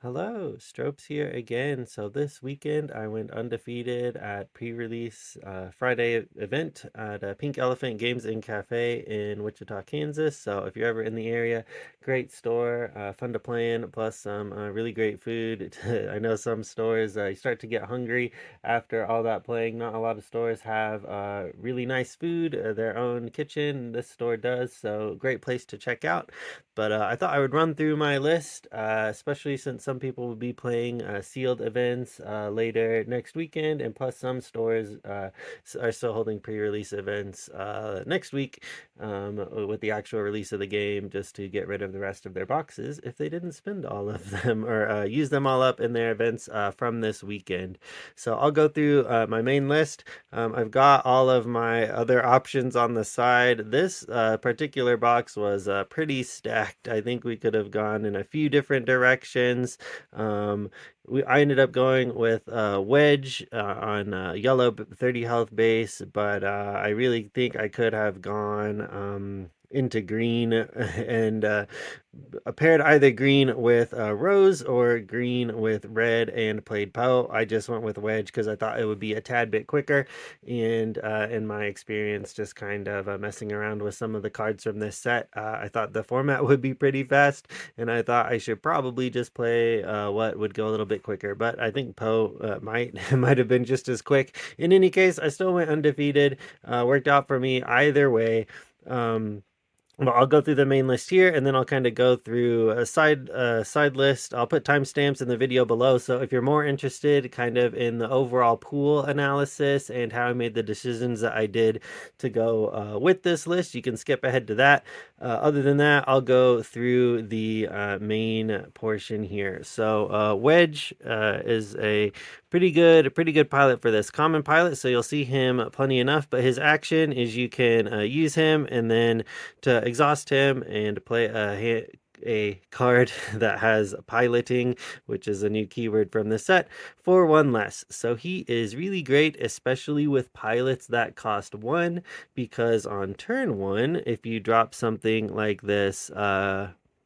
Hello, Stropes here again. So this weekend I went undefeated at pre-release Friday event at Pink Elephant Games and Cafe in Wichita, Kansas. So if you're ever in the area, great store, fun to play in, plus some really great food. I know some stores you start to get hungry after all that playing. Not a lot of stores have really nice food, their own kitchen. This store does, so great place to check out. But I thought I would run through my list, especially since some people will be playing sealed events later next weekend, and plus some stores are still holding pre-release events next week with the actual release of the game, just to get rid of the rest of their boxes if they didn't spend all of them or use them all up in their events from this weekend. So I'll go through my main list. I've got all of my other options on the side. This particular box was pretty stacked. I think we could have gone in a few different directions. I ended up going with Wedge on yellow 30 health base, but I really think I could have gone into green and paired either green with rose or green with red and played Poe. I just went with Wedge because I thought it would be a tad bit quicker, and in my experience just kind of messing around with some of the cards from this set, I thought the format would be pretty fast, and I thought I should probably just play what would go a little bit quicker, but I think Poe might have been just as quick. In any case, I still went undefeated. Worked out for me either way. Well, I'll go through the main list here, and then I'll kind of go through a side list. I'll put timestamps in the video below, so if you're more interested kind of in the overall pool analysis and how I made the decisions that I did to go with this list, you can skip ahead to that. Other than that, I'll go through the main portion here. So Wedge is a pretty good pilot for this common pilot, so you'll see him plenty enough, but his action is you can use him and then to exhaust him and play a card that has piloting, which is a new keyword from the set, for one less. So he is really great, especially with pilots that cost one, because on turn one, if you drop something like this,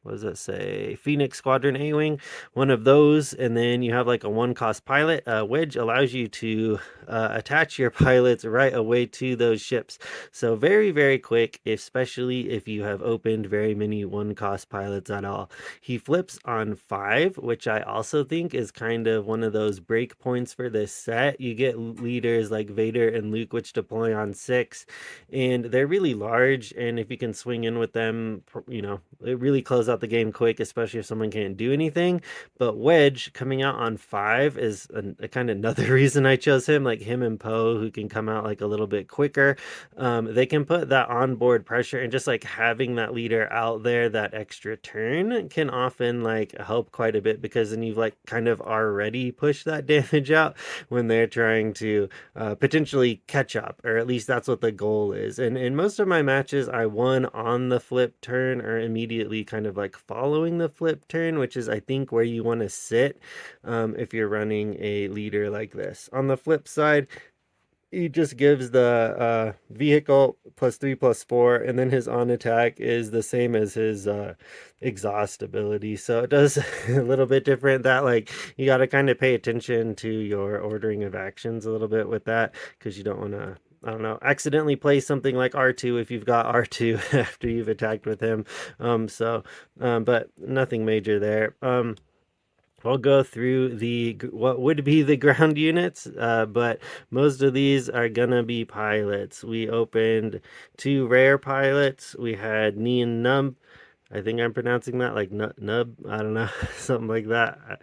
what does it say? Phoenix Squadron A-Wing, one of those, and then you have like a one cost pilot. Wedge allows you to attach your pilots right away to those ships. So very, very quick, especially if you have opened very many one cost pilots at all. He flips on 5, which I also think is kind of one of those break points for this set. You get leaders like Vader and Luke, which deploy on 6, and they're really large, and if you can swing in with them, it really closes out the game quick, especially if someone can't do anything. But Wedge coming out on 5 is a kind of another reason I chose him, like him and Poe, who can come out like a little bit quicker. They can put that onboard pressure, and just like having that leader out there that extra turn can often like help quite a bit, because then you've like kind of already pushed that damage out when they're trying to potentially catch up, or at least that's what the goal is. And in most of my matches, I won on the flip turn or immediately kind of like following the flip turn, which is I think where you want to sit if you're running a leader like this. On the flip side, he just gives the vehicle +3/+4, and then his on attack is the same as his exhaust ability. So it does a little bit different. That like you got to kind of pay attention to your ordering of actions a little bit with that, because you don't want to, I don't know, accidentally play something like R2 if you've got R2 after you've attacked with him. But nothing major there. I'll go through what would be the ground units, but most of these are gonna be pilots. We opened 2 rare pilots. We had Neon Nub. I think I'm pronouncing that like Nub. I don't know, something like that.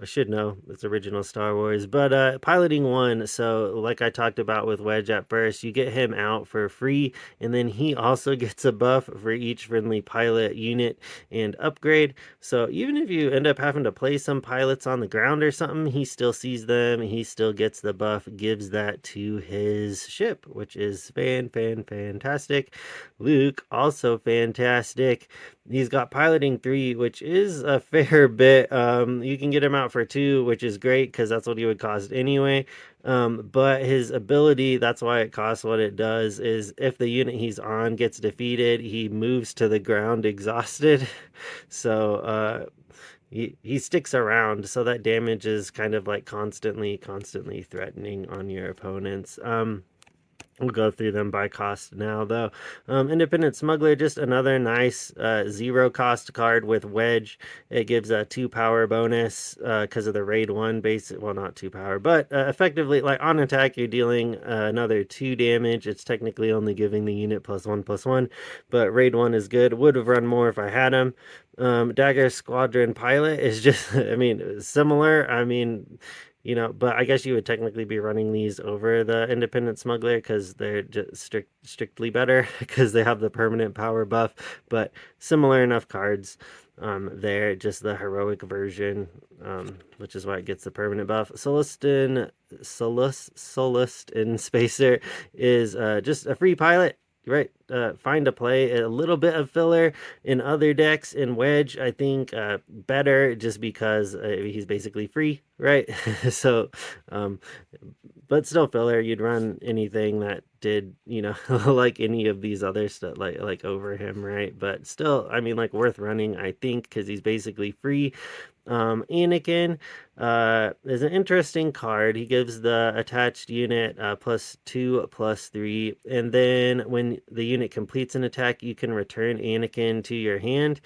I should know, it's original Star Wars, but piloting 1, so like I talked about with Wedge at first, you get him out for free, and then he also gets a buff for each friendly pilot unit and upgrade. So even if you end up having to play some pilots on the ground or something, he still sees them, he still gets the buff, gives that to his ship, which is fantastic. Luke, also fantastic. He's got piloting 3, which is a fair bit. You can get him out for 2, which is great because that's what he would cost anyway. But his ability, that's why it costs what it does, is if the unit he's on gets defeated, he moves to the ground exhausted. So he sticks around, so that damage is kind of like constantly threatening on your opponents. We'll go through them by cost now, though. Independent Smuggler, just another nice 0 cost card with Wedge. It gives a 2 power bonus because of the raid 1 base. Well, not 2 power, but effectively, like on attack, you're dealing another 2 damage. It's technically only giving the unit +1/+1, but raid 1 is good. Would have run more if I had him. Dagger Squadron Pilot is just, I mean, similar. I mean, but I guess you would technically be running these over the Independent Smuggler because they're just strictly better because they have the permanent power buff, but similar enough cards. They're just the heroic version, which is why it gets the permanent buff. Solist in Spacer is just a free pilot. Right, find a play a little bit of filler in other decks. In Wedge, I think better just because he's basically free, right? So, um, but still filler. You'd run anything that did, like any of these other stuff, like over him, right? But still, I mean, like worth running, I think, because he's basically free. Anakin is an interesting card. He gives the attached unit +2/+3, and then when the unit completes an attack, you can return Anakin to your hand.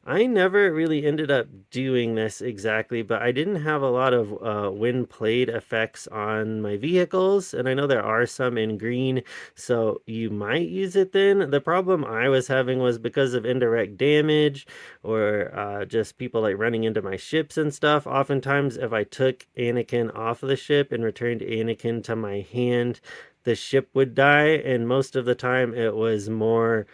I never really ended up doing this exactly, but I didn't have a lot of when played effects on my vehicles, and I know there are some in green, so you might use it then. The problem I was having was because of indirect damage or just people like running into my ships and stuff. Oftentimes, if I took Anakin off of the ship and returned Anakin to my hand, the ship would die, and most of the time it was more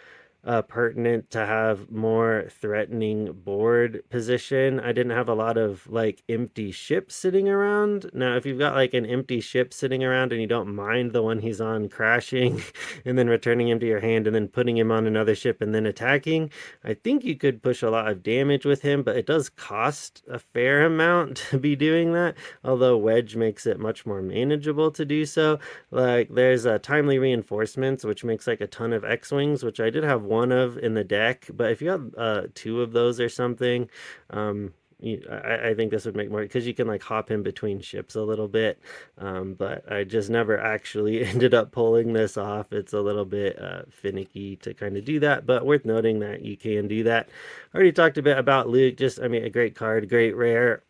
pertinent to have more threatening board position. I didn't have a lot of like empty ships sitting around. Now, if you've got like an empty ship sitting around and you don't mind the one he's on crashing and then returning him to your hand and then putting him on another ship and then attacking, I think you could push a lot of damage with him, but it does cost a fair amount to be doing that. Although Wedge makes it much more manageable to do so. Like there's timely reinforcements, which makes like a ton of X-Wings, which I did have one of in the deck, but if you have 2 of those or something, I think this would make more because you can like hop in between ships a little bit, but I just never actually ended up pulling this off. It's a little bit finicky to kind of do that, but worth noting that you can do that. I already talked a bit about Luke. Just, I mean, a great card, great rare,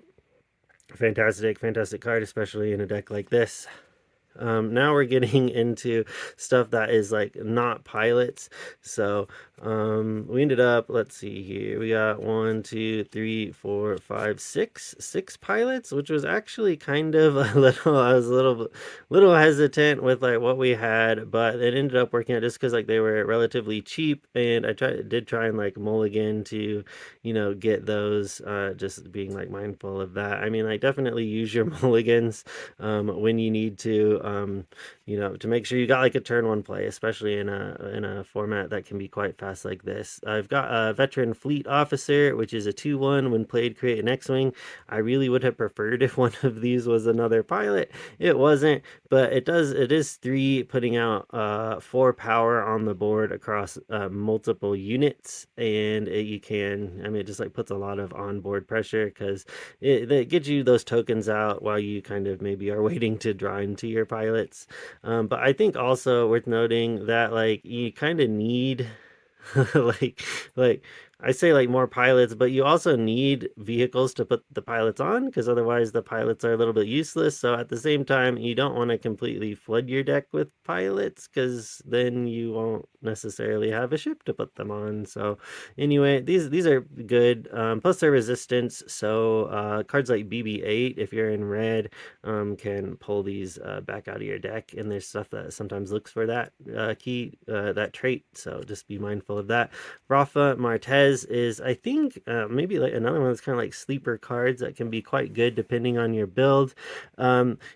fantastic card, especially in a deck like this. Now we're getting into stuff that is like not pilots. So we ended up, let's see here, we got 1, 2, 3, 4, 5, 6 pilots, which was actually kind of a little, I was a little hesitant with like what we had, but it ended up working out just because like they were relatively cheap, and I did try and like mulligan to get those, just being like mindful of that. I mean, like definitely use your mulligans when you need to, to make sure you got like a turn 1 play, especially in a format that can be quite fast like this. I've got a Veteran Fleet Officer, which is a 2/1. When played, create an X-Wing. I really would have preferred if one of these was another pilot. It wasn't, but it is 3, putting out 4 power on the board across multiple units, and you can, I mean, it just like puts a lot of onboard pressure because it gets you those tokens out while you kind of maybe are waiting to draw into your pilots. But I think also worth noting that like you kind of need like like I say like more pilots, but you also need vehicles to put the pilots on because otherwise the pilots are a little bit useless. So at the same time, you don't want to completely flood your deck with pilots because then you won't necessarily have a ship to put them on. So anyway, these are good. Plus their resistance. So cards like BB-8, if you're in red, can pull these back out of your deck, and there's stuff that sometimes looks for that that trait. So just be mindful of that. Rafa Martez is, I think, maybe like another one that's kind of like sleeper cards that can be quite good depending on your build.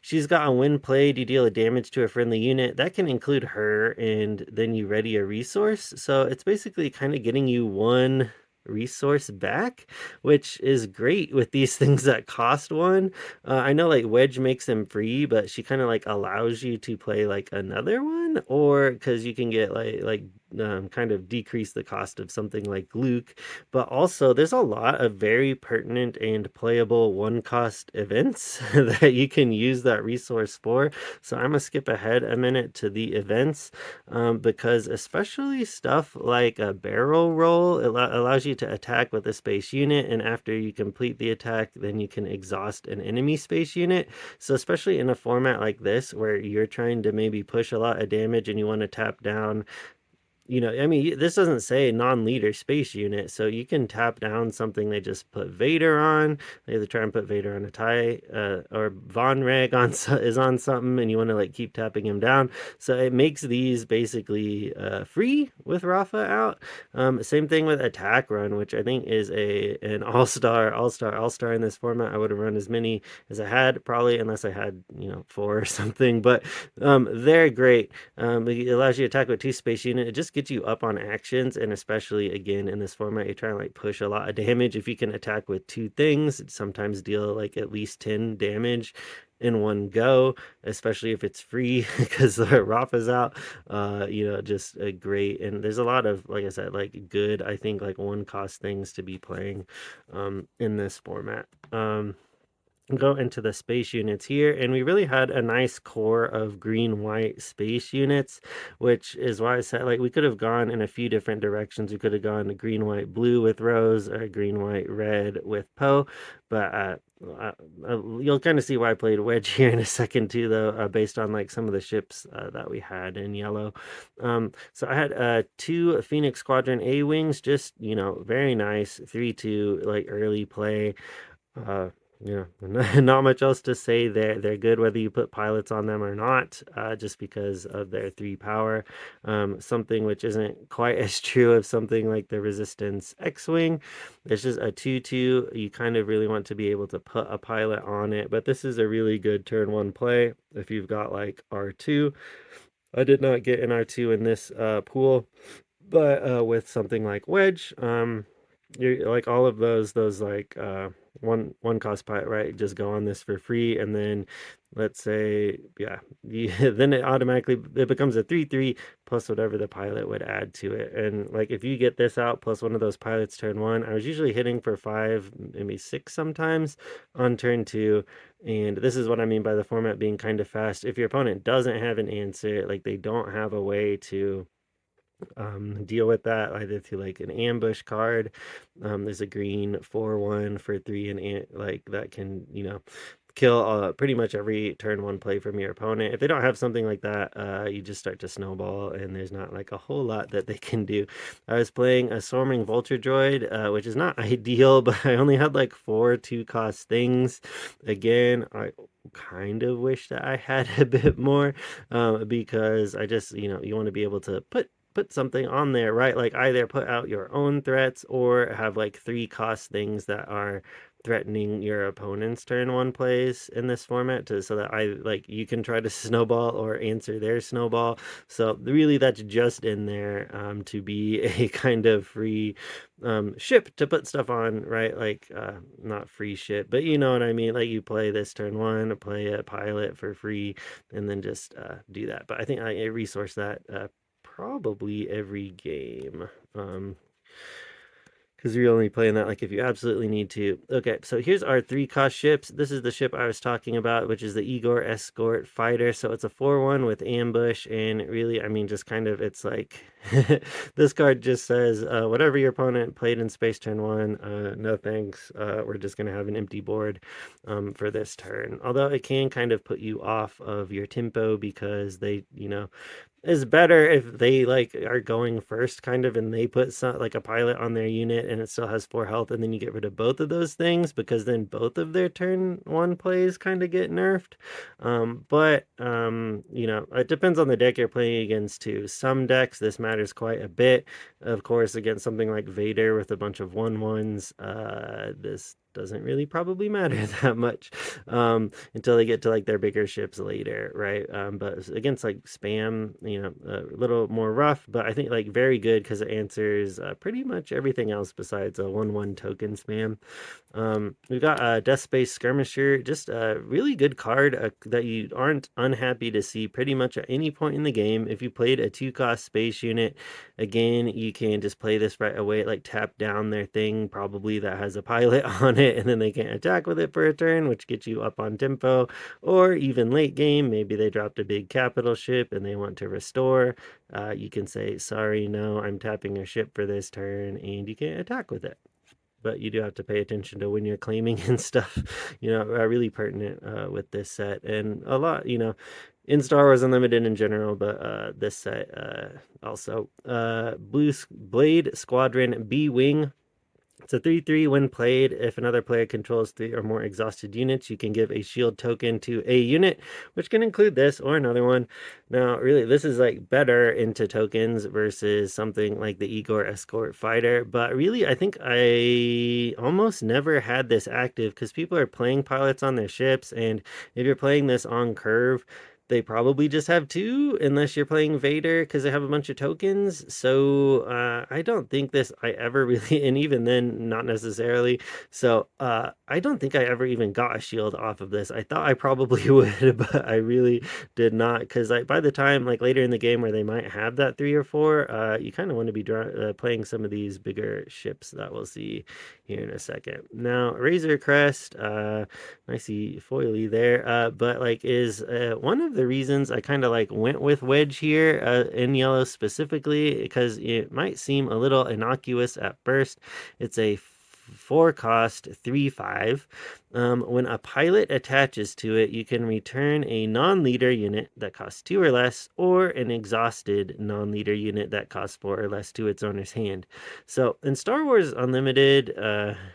She's got, on when played, you deal a damage to a friendly unit. That can include her, and then you ready a resource. So it's basically kind of getting you one resource back, which is great with these things that cost one. I know like Wedge makes them free, but she kind of like allows you to play like another one, or because you can get kind of decrease the cost of something like Luke. But also there's a lot of very pertinent and playable one cost events that you can use that resource for. So I'm gonna skip ahead a minute to the events, because especially stuff like a barrel roll, allows you to attack with a space unit, and after you complete the attack, then you can exhaust an enemy space unit. So especially in a format like this where you're trying to maybe push a lot of damage and you want to tap down, I mean, this doesn't say non-leader space unit, so you can tap down something they just put Vader on. They either try and put Vader on a tie, or Von Reg is on something, and you want to like keep tapping him down. So it makes these basically free with Rafa out. Same thing with Attack Run, which I think is an all-star in this format. I would have run as many as I had, probably, unless I had four or something. But they're great. It allows you to attack with 2 space unit. It just gets you up on actions, and especially again in this format, you're trying to like push a lot of damage. If you can attack with 2 things, it sometimes deal like at least 10 damage in one go, especially if it's free because the Rafa's out. Just a great, and there's a lot of, like I said, like good, I think like one cost things to be playing in this format. Go into the space units here, and we really had a nice core of green white space units, which is why I said like we could have gone in a few different directions. We could have gone to green white blue with Rose, or green white red with Poe, but you'll kind of see why I played Wedge here in a second too, though, based on like some of the ships that we had in yellow. So I had 2 Phoenix Squadron A wings, just very nice 3-2 like early play. Yeah, not much else to say. They're good whether you put pilots on them or not, just because of their 3 power. Something which isn't quite as true of something like the Resistance X-Wing. It's just a 2-2. You kind of really want to be able to put a pilot on it, but this is a really good turn 1 play if you've got like R2. I did not get an R2 in this pool, but with something like Wedge, you're like all of those like one cost pilot, right? Just go on this for free, and then let's say then it becomes a 3-3 plus whatever the pilot would add to it. And like if you get this out plus one of those pilots turn 1, I was usually hitting for 5, maybe 6 sometimes on turn 2. And this is what I mean by the format being kind of fast. If your opponent doesn't have an answer, like they don't have a way to deal with that either through like an ambush card. There's a green 4/1 for 3, and like that can kill pretty much every turn 1 play from your opponent. If they don't have something like that, you just start to snowball, and there's not like a whole lot that they can do. I was playing a Swarming Vulture Droid, which is not ideal, but I only had like 4 2-cost things. Again, I kind of wish that I had a bit more, because I just you want to be able to put something on there, right? Like either put out your own threats or have like 3 cost things that are threatening your opponent's turn 1 plays in this format, so that you can try to snowball or answer their snowball. So really that's just in there to be a kind of free ship to put stuff on, right? Like not free ship, but you know what I mean, like you play this turn 1, play a pilot for free, and then just do that. But I think I resource that probably every game, because you're only playing that like if you absolutely need to. Okay, so here's our 3-cost ships. This is the ship I was talking about, which is the Igor Escort Fighter. So it's a 4/1 with ambush, and really, I mean, just kind of, it's like this card just says whatever your opponent played in space turn 1, no thanks. We're just gonna have an empty board for this turn. Although it can kind of put you off of your tempo, because they is better if they like are going first kind of, and they put some like a pilot on their unit and it still has 4 health, and then you get rid of both of those things, because then both of their turn 1 plays kind of get nerfed. But it depends on the deck you're playing against too. Some decks this matters matters quite a bit. Of course, against something like Vader with a bunch of 1/1s, this doesn't really probably matter that much until they get to like their bigger ships later, right? But against like spam, a little more rough, but I think like very good because it answers pretty much everything else besides a 1/1 token spam. We've got a Death Space Skirmisher, just a really good card that you aren't unhappy to see pretty much at any point in the game. If you played a 2-cost space unit, again, you can just play this right away, like tap down their thing, probably that has a pilot on it, and then they can't attack with it for a turn, which gets you up on tempo. Or even late game, maybe they dropped a big capital ship and they want to restore. You can say, sorry, no, I'm tapping your ship for this turn, and you can't attack with it. But you do have to pay attention to when you're claiming and stuff, really pertinent with this set. And a lot, in Star Wars Unlimited in general, but this set also. Blue Blade Squadron B-Wing. It's a 3/3 when played. If another player controls 3 or more exhausted units, you can give a shield token to a unit, which can include this or another one. Now, really, this is like better into tokens versus something like the Igor Escort Fighter. But really, I think I almost never had this active because people are playing pilots on their ships. And if you're playing this on curve, they probably just have 2 unless you're playing Vader because they have a bunch of tokens. So I don't think I ever really, and even then, not necessarily. So I don't think I ever even got a shield off of this. I thought I probably would, but I really did not because by the time like later in the game where they might have that 3 or 4, you kind of want to be playing some of these bigger ships that we'll see here in a second. Now, Razor Crest, I see foily there, but like is one of the reasons I kind of like went with Wedge here in yellow specifically because it might seem a little innocuous at first. It's a 4-cost 3/5. When a pilot attaches to it, you can return a non-leader unit that costs 2 or less, or an exhausted non-leader unit that costs 4 or less to its owner's hand. So in Star Wars Unlimited,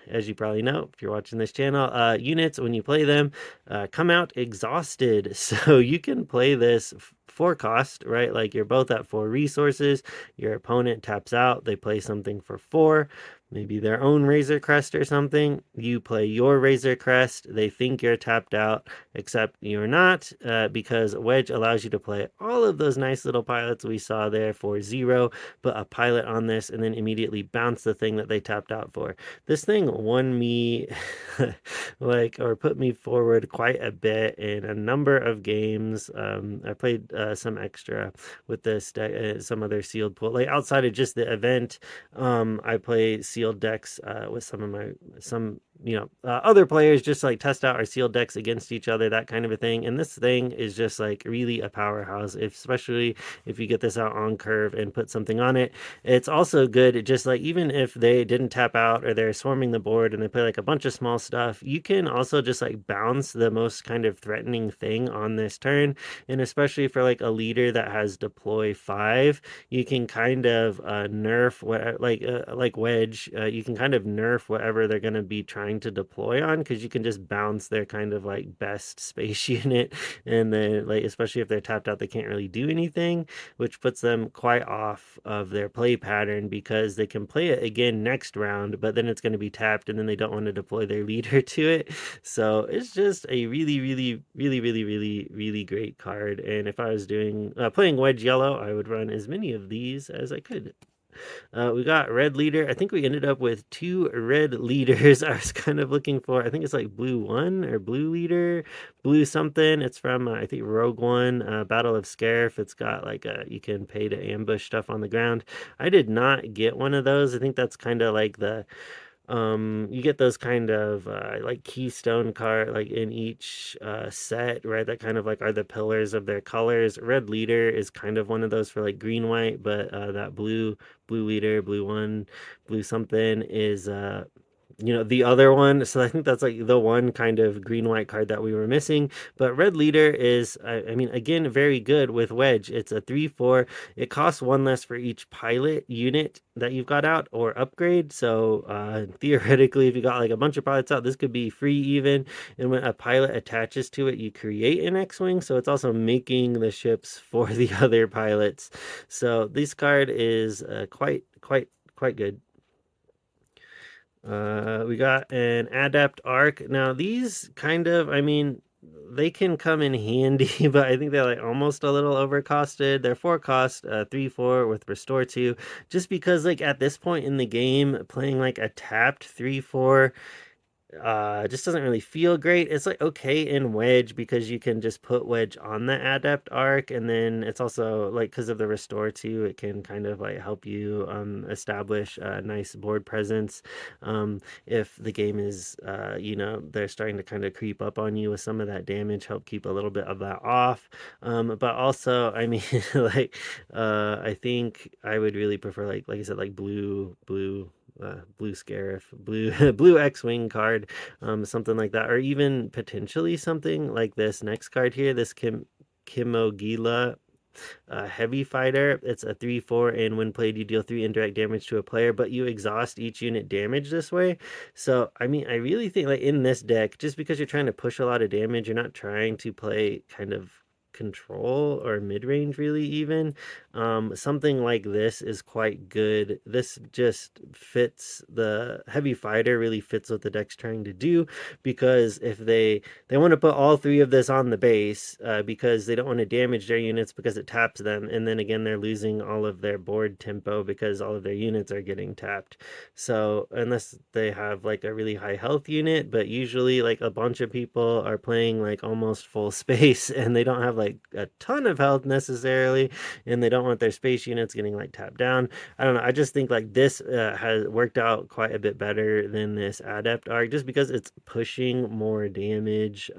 as you probably know if you're watching this channel, units when you play them come out exhausted. So you can play this 4-cost, right? Like you're both at 4 resources. Your opponent taps out. They play something for 4. Maybe their own Razor Crest or something. You play your Razor Crest. They think you're tapped out, except you're not, because Wedge allows you to play all of those nice little pilots we saw there for 0, put a pilot on this, and then immediately bounce the thing that they tapped out for. This thing won me, or put me forward quite a bit in a number of games. I played some extra with this deck, some other sealed pool. Like outside of just the event, I play sealed decks with some other players, just like test out our sealed decks against each other, that kind of a thing. And this thing is just like really a powerhouse, especially if you get this out on curve and put something on it. It's also good, just like even if they didn't tap out or they're swarming the board and they play like a bunch of small stuff, you can also just like bounce the most kind of threatening thing on this turn. And especially for like a leader that has deploy 5, you can kind of nerf what like Wedge, you can kind of nerf whatever they're going to be trying to deploy on because you can just bounce their kind of like best space unit, and then like especially if they're tapped out, they can't really do anything, which puts them quite off of their play pattern because they can play it again next round, but then it's going to be tapped and then they don't want to deploy their leader to it. So it's just a really, really, really, really, really, really great card. And if I was doing playing Wedge Yellow, I would run as many of these as I could. We got red leader. I think we ended up with 2 red leaders. I was kind of looking for, I think it's like blue 1 or blue leader, blue something. It's from, I think, Rogue One, Battle of Scarif. It's got like you can pay to ambush stuff on the ground. I did not get one of those. I think that's kind of like you get those kind of like keystone card like in each set, right? That kind of like are the pillars of their colors. Red leader is kind of one of those for like green white, but that blue leader, blue 1, blue something is the other one. So I think that's like the one kind of green white card that we were missing. But Red Leader is, I mean, again, very good with Wedge. It's a 3/4. It costs one less for each pilot unit that you've got out or upgrade. So theoretically, if you got like a bunch of pilots out, this could be free even. And when a pilot attaches to it, you create an X-wing. So it's also making the ships for the other pilots. So this card is quite good. We got an Adept Arc. Now, these kind of, I mean, they can come in handy, but I think they're like almost a little overcosted. They're 4 cost, 3/4 with Restore 2, just because, like, at this point in the game, playing like a tapped 3/4 just doesn't really feel great. It's like okay in Wedge because you can just put Wedge on the Adept arc, and then it's also like because of the Restore too, it can kind of like help you establish a nice board presence. If the game is they're starting to kind of creep up on you with some of that damage, help keep a little bit of that off. But also, I mean, like I think I would really prefer like I said, like blue Scarif, blue blue X-wing card, something like that, or even potentially something like this next card here, this Kimogila heavy fighter. It's a 3/4, and when played, you deal 3 indirect damage to a player, but you exhaust each unit damage this way. So, I mean, I really think like in this deck, just because you're trying to push a lot of damage, you're not trying to play kind of control or mid-range really even. Something like this is quite good. This just fits the heavy fighter, really fits what the deck's trying to do, because if they want to put all 3 of this on the base because they don't want to damage their units because it taps them, and then again they're losing all of their board tempo because all of their units are getting tapped. So unless they have like a really high health unit, but usually like a bunch of people are playing like almost full space and they don't have like a ton of health necessarily, and they don't want their space units getting like tapped down. I don't know. I just think like this has worked out quite a bit better than this Adept arc, just because it's pushing more damage.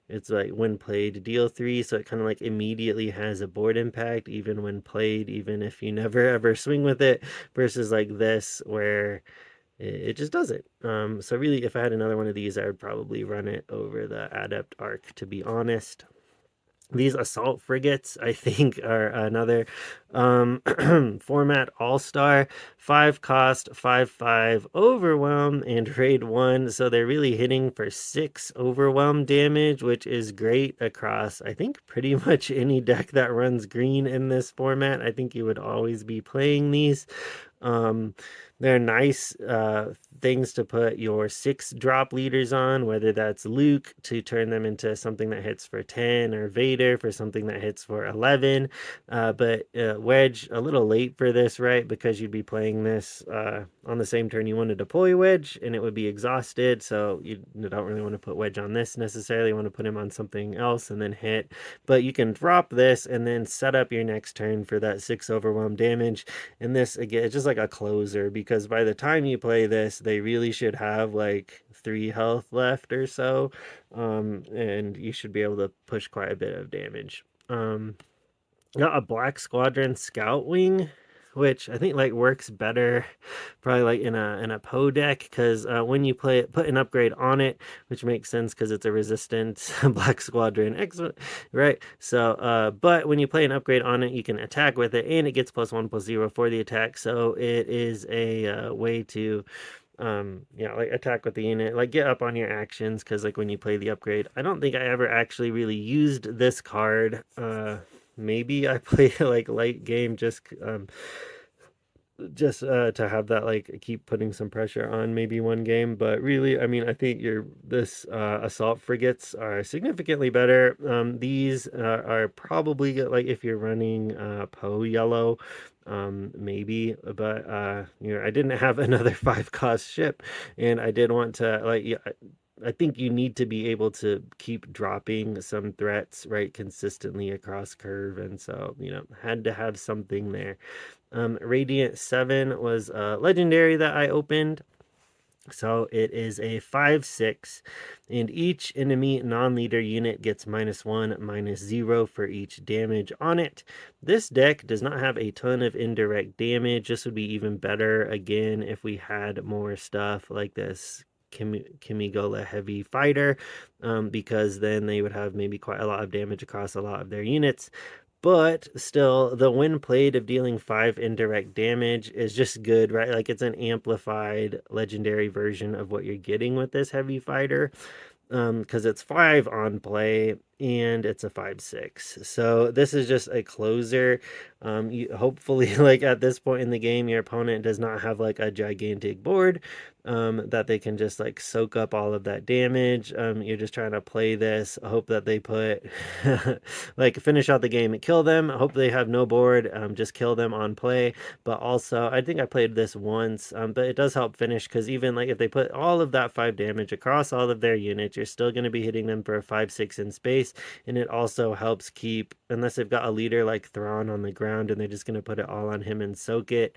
It's like when played, deal 3, so it kind of like immediately has a board impact, even when played, even if you never ever swing with it, versus like this where it just does it. So really, if I had another one of these, I would probably run it over the Adept arc, to be honest. These assault frigates, I think, are another format all-star. 5 cost, 5/5 overwhelm and raid 1. So they're really hitting for 6 overwhelm damage, which is great across, I think, pretty much any deck that runs green in this format. I think you would always be playing these. Um, they're nice things to put your 6 drop leaders on, whether that's Luke to turn them into something that hits for 10, or Vader for something that hits for 11. But Wedge, a little late for this, right? Because you'd be playing this on the same turn you want to deploy Wedge, and it would be exhausted. So you don't really want to put Wedge on this necessarily. You want to put him on something else and then hit. But you can drop this and then set up your next turn for that 6 overwhelm damage. And this, again, it's just like a closer, because by the time you play this, they really should have like 3 health left or so. And you should be able to push quite a bit of damage. Got a Black Squadron Scout Wing, which I think like works better probably like in a Poe deck, because when you play it, put an upgrade on it, which makes sense because it's a resistant Black Squadron X, right? So but when you play an upgrade on it, you can attack with it, and it gets +1/+0 for the attack. So it is a way to yeah, like attack with the unit, like get up on your actions, because like when you play the upgrade, I don't think I ever actually really used this card. Maybe I play like late game, just to have that like keep putting some pressure on maybe one game. But really, I mean, I think your this assault frigates are significantly better. These are probably like if you're running Poe yellow, maybe, but I didn't have another 5 cost ship, and I did want to like, yeah, I think you need to be able to keep dropping some threats right consistently across curve, and so had to have something there. Radiant 7 was a legendary that I opened. So it is a 5/6, and each enemy non-leader unit gets -1, -0 for each damage on it. This deck does not have a ton of indirect damage. This would be even better, again, if we had more stuff like this Kamigola Heavy Fighter, because then they would have maybe quite a lot of damage across a lot of their units. But still, the when played of dealing 5 indirect damage is just good, right? Like, it's an amplified legendary version of what you're getting with this heavy fighter, because it's 5 on play and it's a 5/6. So this is just a closer. Hopefully, like at this point in the game, your opponent does not have like a gigantic board, that they can just like soak up all of that damage. You're just trying to play this, hope that they put like finish out the game and kill them. Hope they have no board, just kill them on play. But also, I think I played this once, but it does help finish, because even like if they put all of that 5 damage across all of their units, you're still going to be hitting them for a 5/6 in space. And it also helps keep, unless they've got a leader like Thrawn on the ground and they're just going to put it all on him and soak it,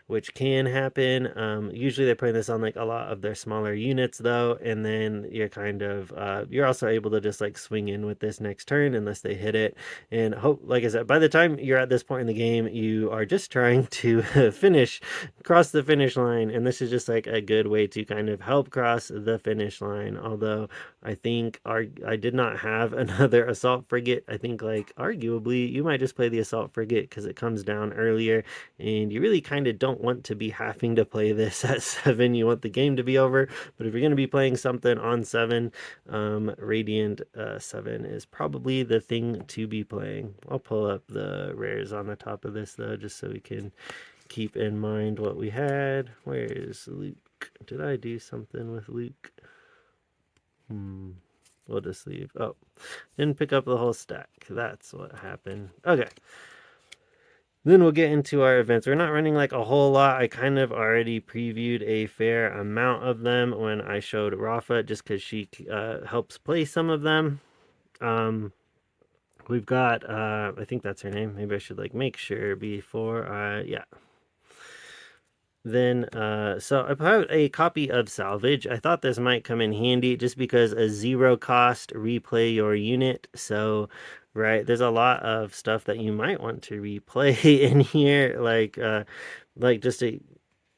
which can happen. Usually they're putting this on like a lot of their smaller units though, and then you're kind of you're also able to just like swing in with this next turn unless they hit it. And hope, like I said, by the time you're at this point in the game, you are just trying to cross the finish line, and this is just like a good way to kind of help cross the finish line. Although I think I did not have another assault frigate. I think like arguably you might just play the assault frigate because it comes down earlier, and you really kind of don't want to be having to play this at 7. You want the game to be over. But if you're going to be playing something on 7, Radiant 7 is probably the thing to be playing. I'll pull up the rares on the top of this though, just so we can keep in mind what we had. Where is Luke? Did I do something with Luke? We'll just leave. Oh, didn't pick up the whole stack. That's what happened. Okay. Then we'll get into our events. We're not running like a whole lot. I kind of already previewed a fair amount of them when I showed Rafa, just because she helps play some of them. We've got, I think that's her name. Maybe I should like make sure before yeah. Then, so I bought a copy of Salvage. I thought this might come in handy just because a 0 cost replay your unit. So, right, there's a lot of stuff that you might want to replay in here, like just a,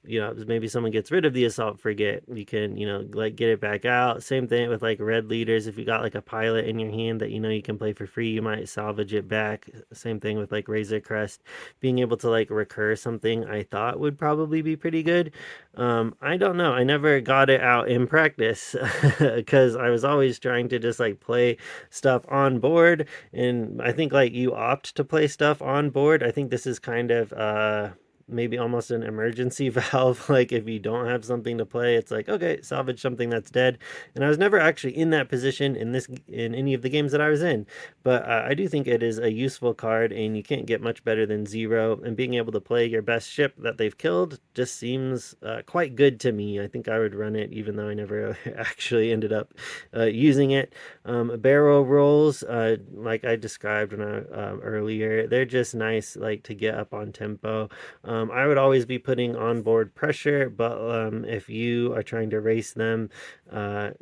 maybe someone gets rid of the assault frigate, you can, like get it back out. Same thing with like red leaders. If you got like a pilot in your hand that you can play for free, you might salvage it back. Same thing with like Razor Crest. Being able to like recur something, I thought would probably be pretty good. I don't know. I never got it out in practice because I was always trying to just like play stuff on board. And I think like you opt to play stuff on board. I think this is kind of maybe almost an emergency valve. Like if you don't have something to play, it's like, okay, salvage something that's dead. And I was never actually in that position in any of the games that I was in, but I do think it is a useful card, and you can't get much better than 0. And being able to play your best ship that they've killed just seems quite good to me. I think I would run it even though I never actually ended up using it. Barrel rolls, like I described when earlier, they're just nice, like to get up on tempo. I would always be putting onboard pressure, but if you are trying to race them,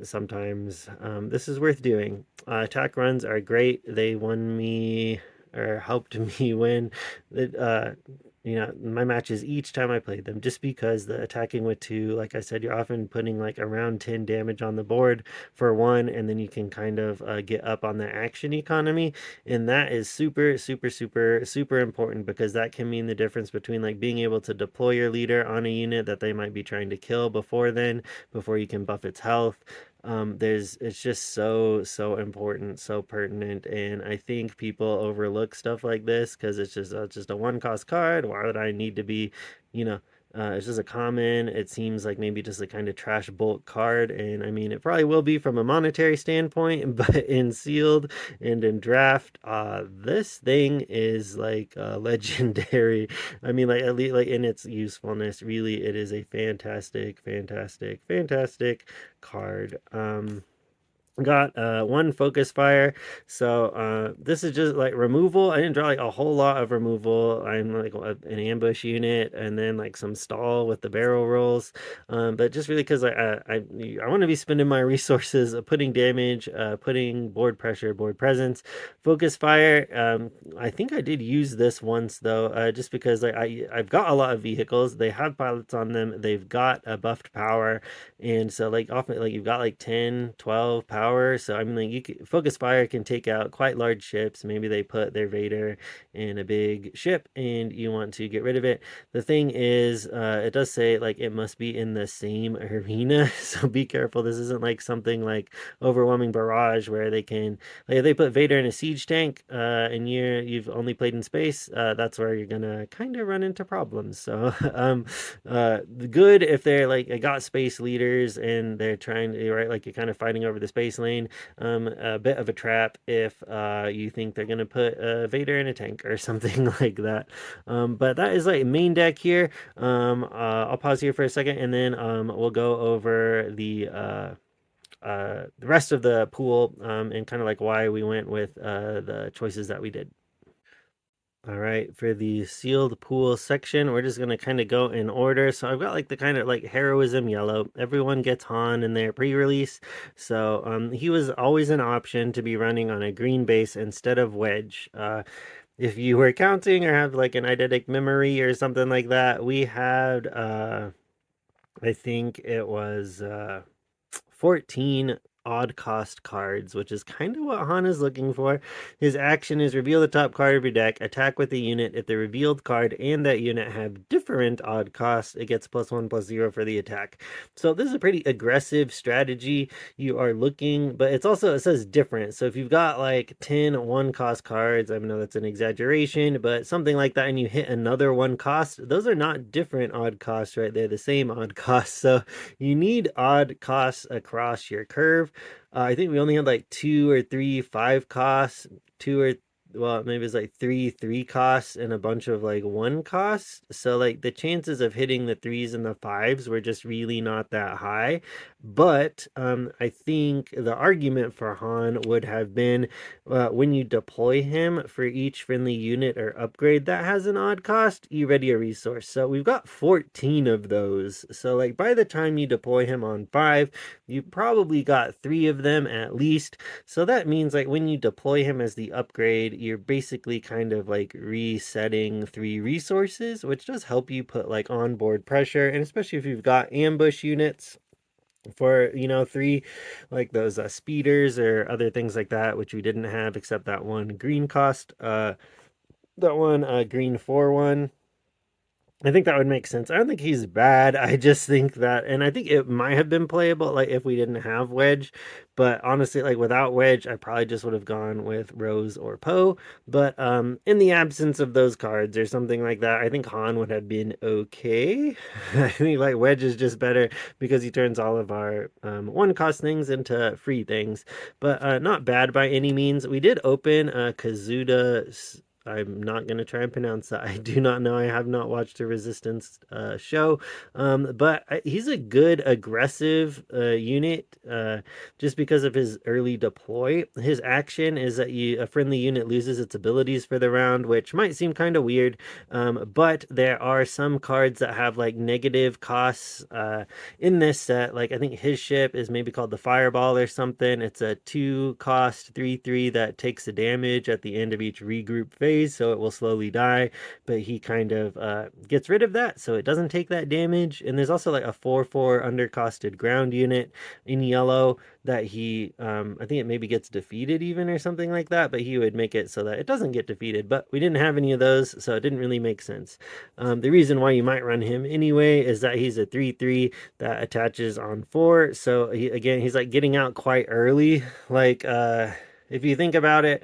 sometimes this is worth doing. Attack runs are great. They won me, or helped me win my matches each time I played them, just because the attacking with 2, like I said, you're often putting like around 10 damage on the board for 1, and then you can kind of get up on the action economy. And that is super, super, super, super important, because that can mean the difference between like being able to deploy your leader on a unit that they might be trying to kill before you can buff its health. It's just so important, so pertinent, and I think people overlook stuff like this because it's just a 1 cost card. Why would I need to be, you know, it's just a common. It seems like maybe just a kind of trash bulk card, and I mean it probably will be from a monetary standpoint, but in sealed and in draft, this thing is like legendary. I mean, like at least like in its usefulness, really, it is a fantastic, fantastic, fantastic card. Got one focus fire. So this is just like removal. I didn't draw like a whole lot of removal. I'm like an ambush unit and then like some stall with the barrel rolls. But just really because I want to be spending my resources putting damage, putting board pressure, board presence, focus fire. I think I did use this once though, just because like I've got a lot of vehicles. They have pilots on them. They've got a buffed power, and so like often like you've got like 10, 12 power. So I mean like focus fire can take out quite large ships. Maybe they put their Vader in a big ship and you want to get rid of it. The thing is, it does say like it must be in the same arena. So be careful. This isn't like something like overwhelming barrage where they can like if they put Vader in a siege tank and you've only played in space, that's where you're gonna kind of run into problems. So good if they're like got space leaders and they're trying to right like you're kind of fighting over the space lane. A bit of a trap if you think they're gonna put Vader in a tank or something like that. But that is like main deck here. I'll pause here for a second and then we'll go over the rest of the pool and kind of like why we went with the choices that we did. All right, for the sealed pool section, we're just gonna kind of go in order. So I've got like the kind of like heroism yellow. Everyone gets Han in their pre-release, so he was always an option to be running on a green base instead of Wedge. If you were counting or have like an eidetic memory or something like that, we had I think it was 14 odd cost cards, which is kind of what Han is looking for. His action is reveal the top card of your deck, attack with the unit. If the revealed card and that unit have different odd costs, it gets +1/+0 for the attack. So this is a pretty aggressive strategy. You are looking, but it's also, it says different. So if you've got like 10 one cost cards, I know that's an exaggeration, but something like that, and you hit another one cost, those are not different odd costs, right? They're the same odd costs. So you need odd costs across your curve. I think we only had like two or three five costs, two or well, maybe it's like three costs and a bunch of like one costs. So like the chances of hitting the threes and the fives were just really not that high. But I think the argument for Han would have been when you deploy him for each friendly unit or upgrade that has an odd cost, you ready a resource. So we've got 14 of those. So like by the time you deploy him on 5, you probably got 3 of them at least. So that means like when you deploy him as the upgrade, you're basically kind of like resetting 3 resources, which does help you put like onboard pressure, and especially if you've got ambush units for 3 like those speeders or other things like that, which we didn't have except that one green cost that one green 4/1. I think that would make sense. I don't think he's bad. I just think that, and I think it might have been playable like if we didn't have Wedge. But honestly, like without Wedge, I probably just would have gone with Rose or Poe. But in the absence of those cards or something like that, I think Han would have been okay. I think like Wedge is just better because he turns all of our one cost things into free things. But not bad by any means. We did open Kazuda. I'm not going to try and pronounce that. I do not know. I have not watched a Resistance show. But he's a good aggressive unit just because of his early deploy. His action is that a friendly unit loses its abilities for the round, which might seem kind of weird. But there are some cards that have like negative costs in this set. Like I think his ship is maybe called the Fireball or something. It's a 2 cost 3/3 that takes the damage at the end of each regroup phase, so it will slowly die. But he kind of gets rid of that, so it doesn't take that damage. And there's also like a 4/4 undercosted ground unit in yellow that he I think it maybe gets defeated even or something like that, but he would make it so that it doesn't get defeated. But we didn't have any of those, so it didn't really make sense. The reason why you might run him anyway is that he's a 3/3 that attaches on 4. So he's like getting out quite early. Like if you think about it,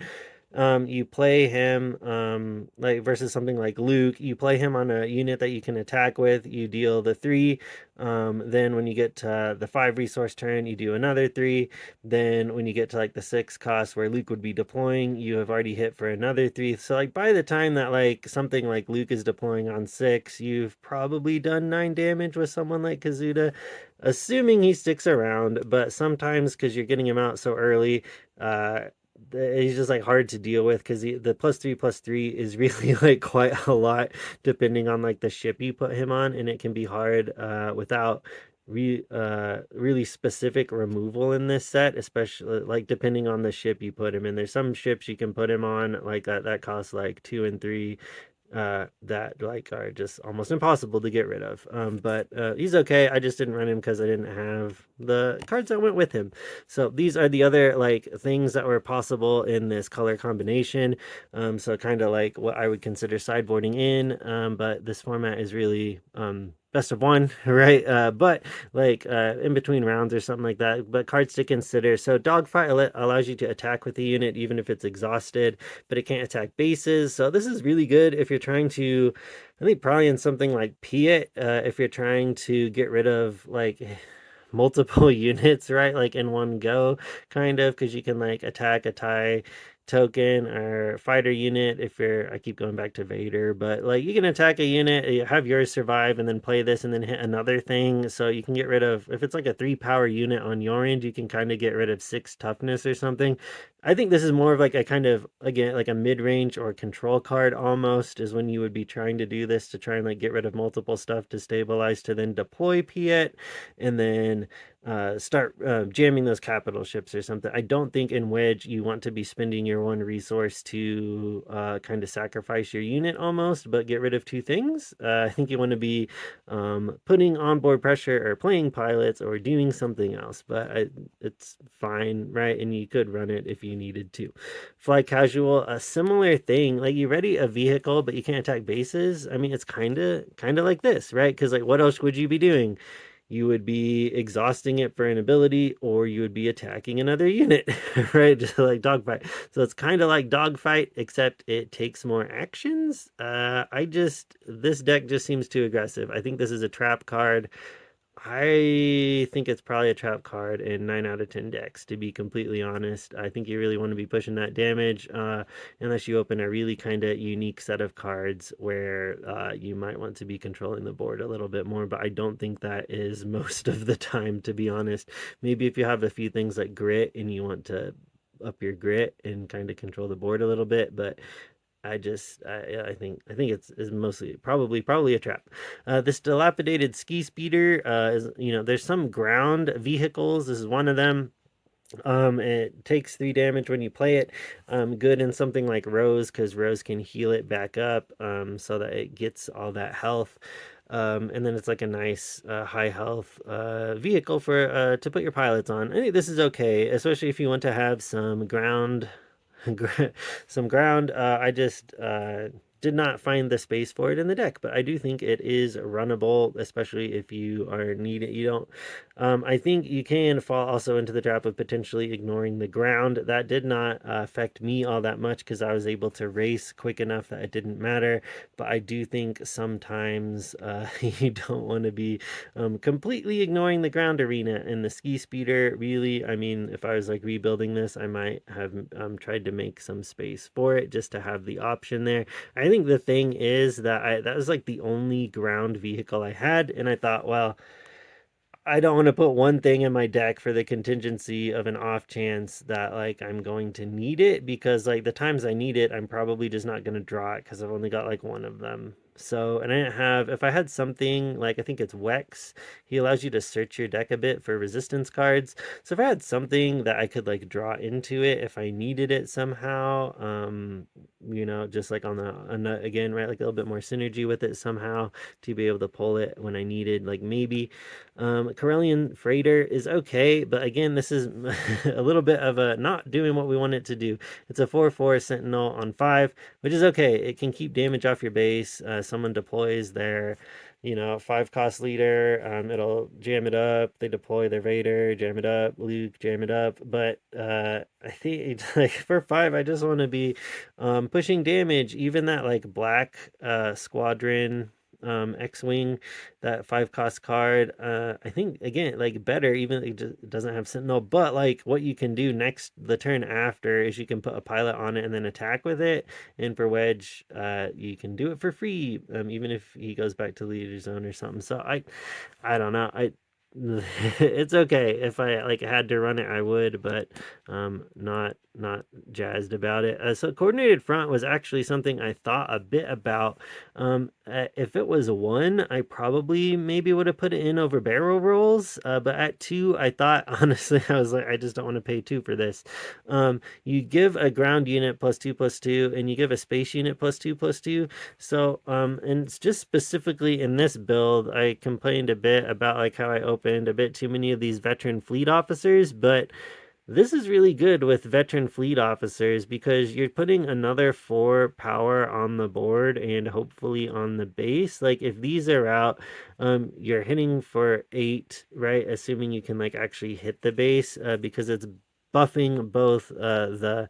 You play him like versus something like Luke. You play him on a unit that you can attack with. You deal the 3. Then when you get to the 5 resource turn, you do another 3. Then when you get to like the 6 cost where Luke would be deploying, you have already hit for another 3. So like by the time that like something like Luke is deploying on 6, you've probably done 9 damage with someone like Kazuda, assuming he sticks around. But sometimes because you're getting him out so early, uh, he's just like hard to deal with because the +3/+3 is really like quite a lot depending on like the ship you put him on, and it can be hard without really specific removal in this set, especially like depending on the ship you put him in. There's some ships you can put him on like that costs like 2 and 3 that like are just almost impossible to get rid of. But he's okay. I just didn't run him because I didn't have the cards that went with him. So these are the other like things that were possible in this color combination. So kind of like what I would consider sideboarding in. But this format is really best of one, right? But like in between rounds or something like that. But cards to consider. So dogfight allows you to attack with the unit even if it's exhausted, but it can't attack bases. So this is really good if you're trying to, I think probably in something like Piet, if you're trying to get rid of like multiple units, right? Like in one go, kind of, because you can like attack a tie token or fighter unit if you're, I keep going back to Vader, but like you can attack a unit, you have yours survive and then play this and then hit another thing. So you can get rid of, if it's like a 3 power unit on your end, you can kind of get rid of 6 toughness or something. I think this is more of like a kind of, again, like a mid-range or control card almost, is when you would be trying to do this to try and like get rid of multiple stuff to stabilize to then deploy Piet and then start jamming those capital ships or something. I don't think in Wedge you want to be spending your one resource to kind of sacrifice your unit almost, but get rid of 2 things. I think you want to be putting onboard pressure or playing pilots or doing something else, but it's fine, right? And you could run it if you needed to. Fly casual, a similar thing. Like you ready a vehicle, but you can't attack bases. I mean, it's kind of like this, right? Because like, what else would you be doing? You would be exhausting it for an ability, or you would be attacking another unit, right? Just like dogfight. So it's kind of like dogfight, except it takes more actions. This deck just seems too aggressive. I think this is a trap card. I think it's probably a trap card in 9 out of 10 decks, to be completely honest. I think you really want to be pushing that damage, unless you open a really kind of unique set of cards where you might want to be controlling the board a little bit more, but I don't think that is most of the time, to be honest. Maybe if you have a few things like grit and you want to up your grit and kind of control the board a little bit, but I think it's is mostly probably a trap. This dilapidated ski speeder is, there's some ground vehicles. This is one of them. It takes 3 damage when you play it. Good in something like Rose because Rose can heal it back up so that it gets all that health. And then it's like a nice high health vehicle for to put your pilots on. I think this is okay, especially if you want to have some ground some ground. I just did not find the space for it in the deck, but I do think it is runnable, especially if you are needed. You don't. I think you can fall also into the trap of potentially ignoring the ground. That did not affect me all that much because I was able to race quick enough that it didn't matter. But I do think sometimes you don't want to be completely ignoring the ground arena. And the ski speeder, really, I mean, if I was like rebuilding this, I might have tried to make some space for it just to have the option there. I think the thing is that that was like the only ground vehicle I had, and I thought, well, I don't want to put one thing in my deck for the contingency of an off chance that like I'm going to need it, because like the times I need it, I'm probably just not going to draw it because I've only got like one of them. So, and I didn't have, if I had something like, I think it's Wex, he allows you to search your deck a bit for resistance cards. So if I had something that I could like draw into it if I needed it somehow, just like again, right, like a little bit more synergy with it somehow to be able to pull it when I needed, like maybe. Corellian Freighter is okay, but again, this is a little bit of a not doing what we want it to do. It's a 4/4 Sentinel on 5, which is okay. It can keep damage off your base. Someone deploys five cost leader. It'll jam it up. They deploy their Vader, jam it up. Luke, jam it up. But I think like for five, I just want to be pushing damage. Even that like black squadron X-wing, that five cost card. I think again like better. Even it just doesn't have Sentinel, but like what you can do next the turn after is you can put a pilot on it and then attack with it. And for Wedge, you can do it for free, even if he goes back to leader zone or something. So I don't know. It's okay if I like had to run it, I would, but not jazzed about it. So coordinated front was actually something I thought a bit about. If it was one, I probably maybe would have put it in over barrel rolls. But at two, I thought honestly, I was like, I just don't want to pay two for this. You give a ground unit plus two, and you give a space unit plus two. So, and it's just specifically in this build, I complained a bit about like how I opened a bit too many of these veteran fleet officers, but this is really good with veteran fleet officers because you're putting another four power on the board and hopefully on the base. Like if these are out, you're hitting for eight, right? Assuming you can like actually hit the base, because it's buffing both the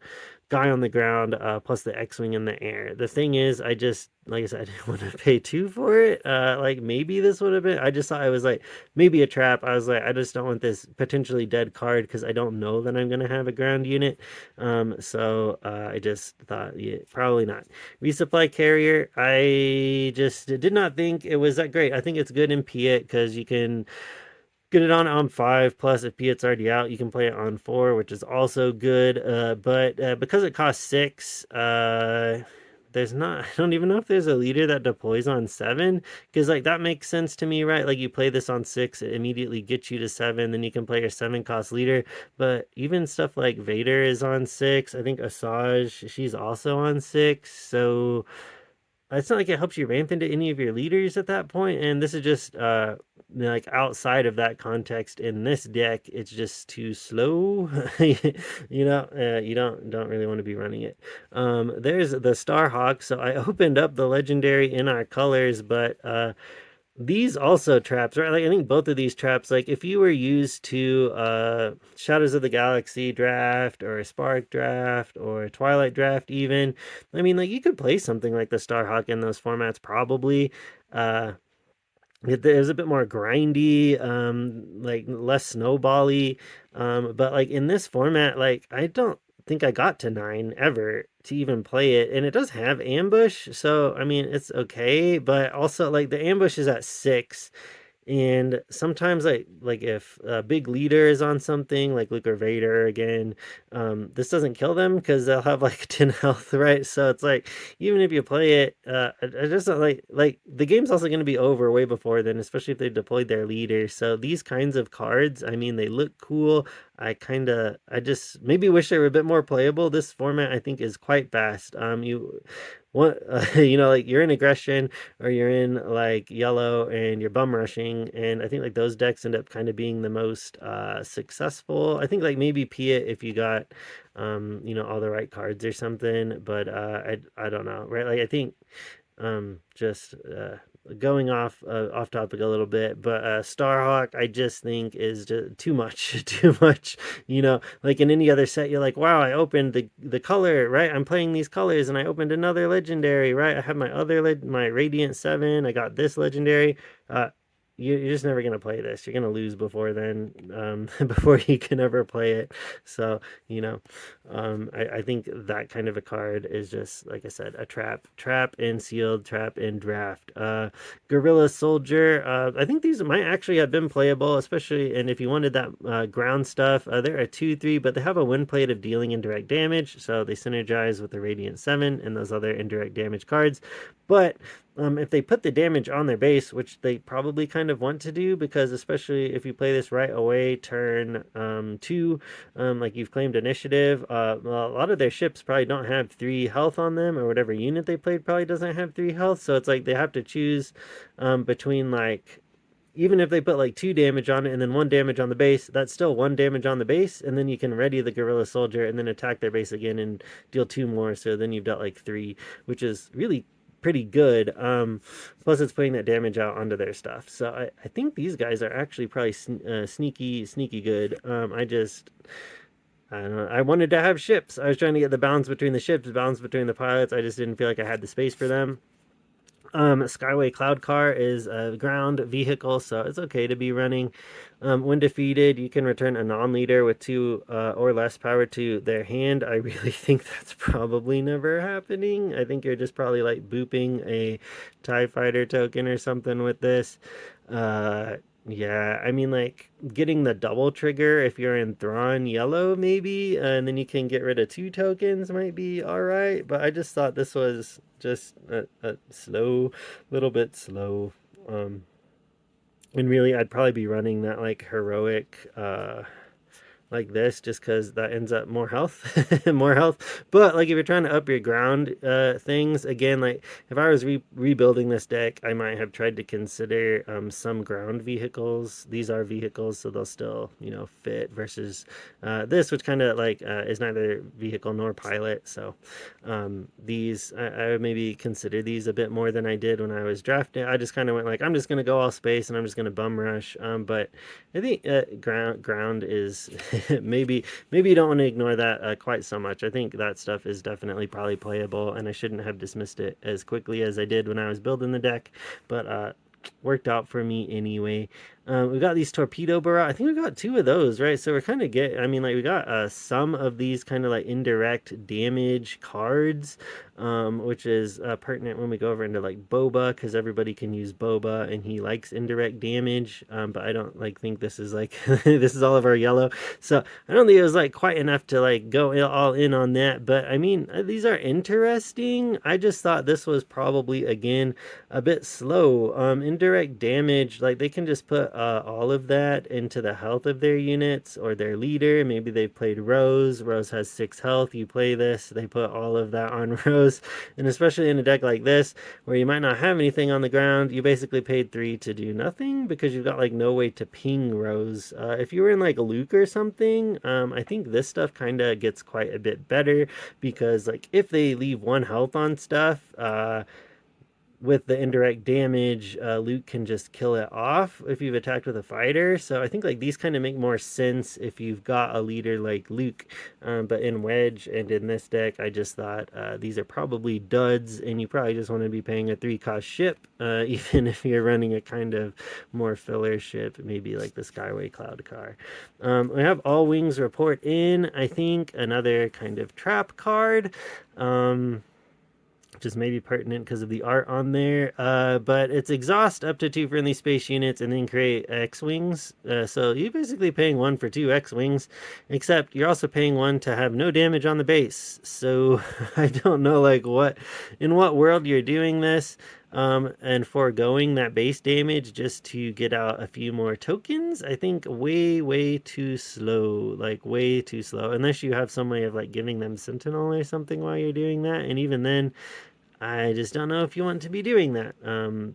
guy on the ground plus the X-wing in the air. The thing is, I just like I said, I didn't want to pay two for it. Like maybe this would have been. I just thought it was like maybe a trap. I was like, I just don't want this potentially dead card because I don't know that I'm gonna have a ground unit. So I just thought, yeah, probably not. Resupply carrier. I just did not think it was that great. I think it's good in Piet because you can get it on 5, plus if Piet's already out, you can play it on 4, which is also good. But because it costs 6, there's not, I don't even know if there's a leader that deploys on 7, because like that makes sense to me, right? Like you play this on 6, it immediately gets you to 7, then you can play your 7 cost leader. But even stuff like Vader is on 6. I think Asajj, she's also on 6. So it's not like it helps you ramp into any of your leaders at that point, and this is just like outside of that context in this deck, it's just too slow. You don't really want to be running it. There's the Starhawk. So I opened up the legendary in our colors, but these also traps, right? Like I think both of these traps, like if you were used to Shadows of the Galaxy draft or a Spark draft or a Twilight draft even, I mean like you could play something like the Starhawk in those formats probably. uh it was a bit more grindy, like less snowbally. But like in this format, like I don't think I got to 9 ever to even play it, and it does have ambush, so I mean it's okay, but also like the ambush is at 6, and sometimes like if a big leader is on something like Luke or Vader again, this doesn't kill them because they'll have like 10 health, right? So it's like even if you play it, I just don't like the game's also going to be over way before then, especially if they deployed their leader. So these kinds of cards, I mean, they look cool. I just maybe wish they were a bit more playable. This format I think is quite fast. You what like you're in aggression or you're in like yellow and you're bum rushing, and I think like those decks end up kind of being the most successful. I think like maybe Pia if you got all the right cards or something, but I don't know, right? Like I think just going off topic a little bit, but Starhawk I just think is just too much too much. Like in any other set you're like, wow, I opened the color, right? I'm playing these colors and I opened another legendary, right? I have my my Radiant 7, I got this legendary. You're just never gonna play this. You're gonna lose before then, before you can ever play it. So I think that kind of a card is just like I said, a trap in sealed, trap in draft. Guerrilla Soldier. I think these might actually have been playable, especially and if you wanted that ground stuff. They're a 2/3, but they have a win plate of dealing indirect damage, so they synergize with the Radiant 7 and those other indirect damage cards. But if they put the damage on their base, which they probably kind of want to do, because especially if you play this right away, turn 2, like you've claimed initiative, a lot of their ships probably don't have 3 health on them, or whatever unit they played probably doesn't have 3 health. So it's like they have to choose between like even if they put like 2 damage on it and then 1 damage on the base, that's still 1 damage on the base, and then you can ready the Guerrilla Soldier and then attack their base again and deal 2 more. So then you've got like 3, which is really pretty good. Plus, it's putting that damage out onto their stuff. So I think these guys are actually probably sneaky good. I don't know. I wanted to have ships. I was trying to get the balance between the ships, balance between the pilots. I just didn't feel like I had the space for them. Skyway Cloud Car is a ground vehicle, so it's okay to be running. When defeated, you can return a non-leader with 2 or less power to their hand. I really think that's probably never happening. I think you're just probably like booping a TIE Fighter token or something with this. Uh, yeah, I mean, like getting the double trigger if you're in Thrawn yellow, maybe, and then you can get rid of 2 tokens, might be all right. But I just thought this was just a slow, little bit slow. Um, and really, I'd probably be running that like heroic like this just because that ends up more health more health. But like if you're trying to up your ground things again, like if I was rebuilding this deck, I might have tried to consider some ground vehicles. These are vehicles, so they'll still fit versus this, which kind of like is neither vehicle nor pilot. So these I would maybe consider these a bit more than I did when I was drafting. I just kind of went like, I'm just gonna go all space and I'm just gonna bum rush. But I think ground is maybe you don't want to ignore that quite so much. I think that stuff is definitely probably playable, and I shouldn't have dismissed it as quickly as I did when I was building the deck. But worked out for me anyway. We got these torpedo barrage. I think we got 2 of those, right? So we're kind of I mean, like we got some of these kind of like indirect damage cards, which is pertinent when we go over into like Boba, because everybody can use Boba and he likes indirect damage. But I don't like think this is like this is all of our yellow. So I don't think it was like quite enough to like go all in on that. But I mean, these are interesting. I just thought this was probably again a bit slow. Indirect damage, like they can just put all of that into the health of their units or their leader. Maybe they played Rose. Rose has 6 health. You play this, they put all of that on Rose. And especially in a deck like this, where you might not have anything on the ground, you basically paid 3 to do nothing because you've got like no way to ping Rose. If you were in like Luke or something, I think this stuff kind of gets quite a bit better because like if they leave 1 health on stuff, with the indirect damage, Luke can just kill it off if you've attacked with a fighter. So I think like these kind of make more sense if you've got a leader like Luke. But in Wedge and in this deck, I just thought these are probably duds, and you probably just want to be paying a 3-cost ship, even if you're running a kind of more filler ship, maybe like the Skyway Cloud car. We have All Wings Report in, I think, another kind of trap card. Which is maybe pertinent because of the art on there. But it's exhaust up to 2 friendly space units and then create X-Wings. So you're basically paying 1 for 2 X-Wings, except you're also paying 1 to have no damage on the base. So I don't know like in what world you're doing this. And foregoing that base damage just to get out a few more tokens, I think way too slow, like way too slow, unless you have some way of like giving them Sentinel or something while you're doing that. And even then, I just don't know if you want to be doing that.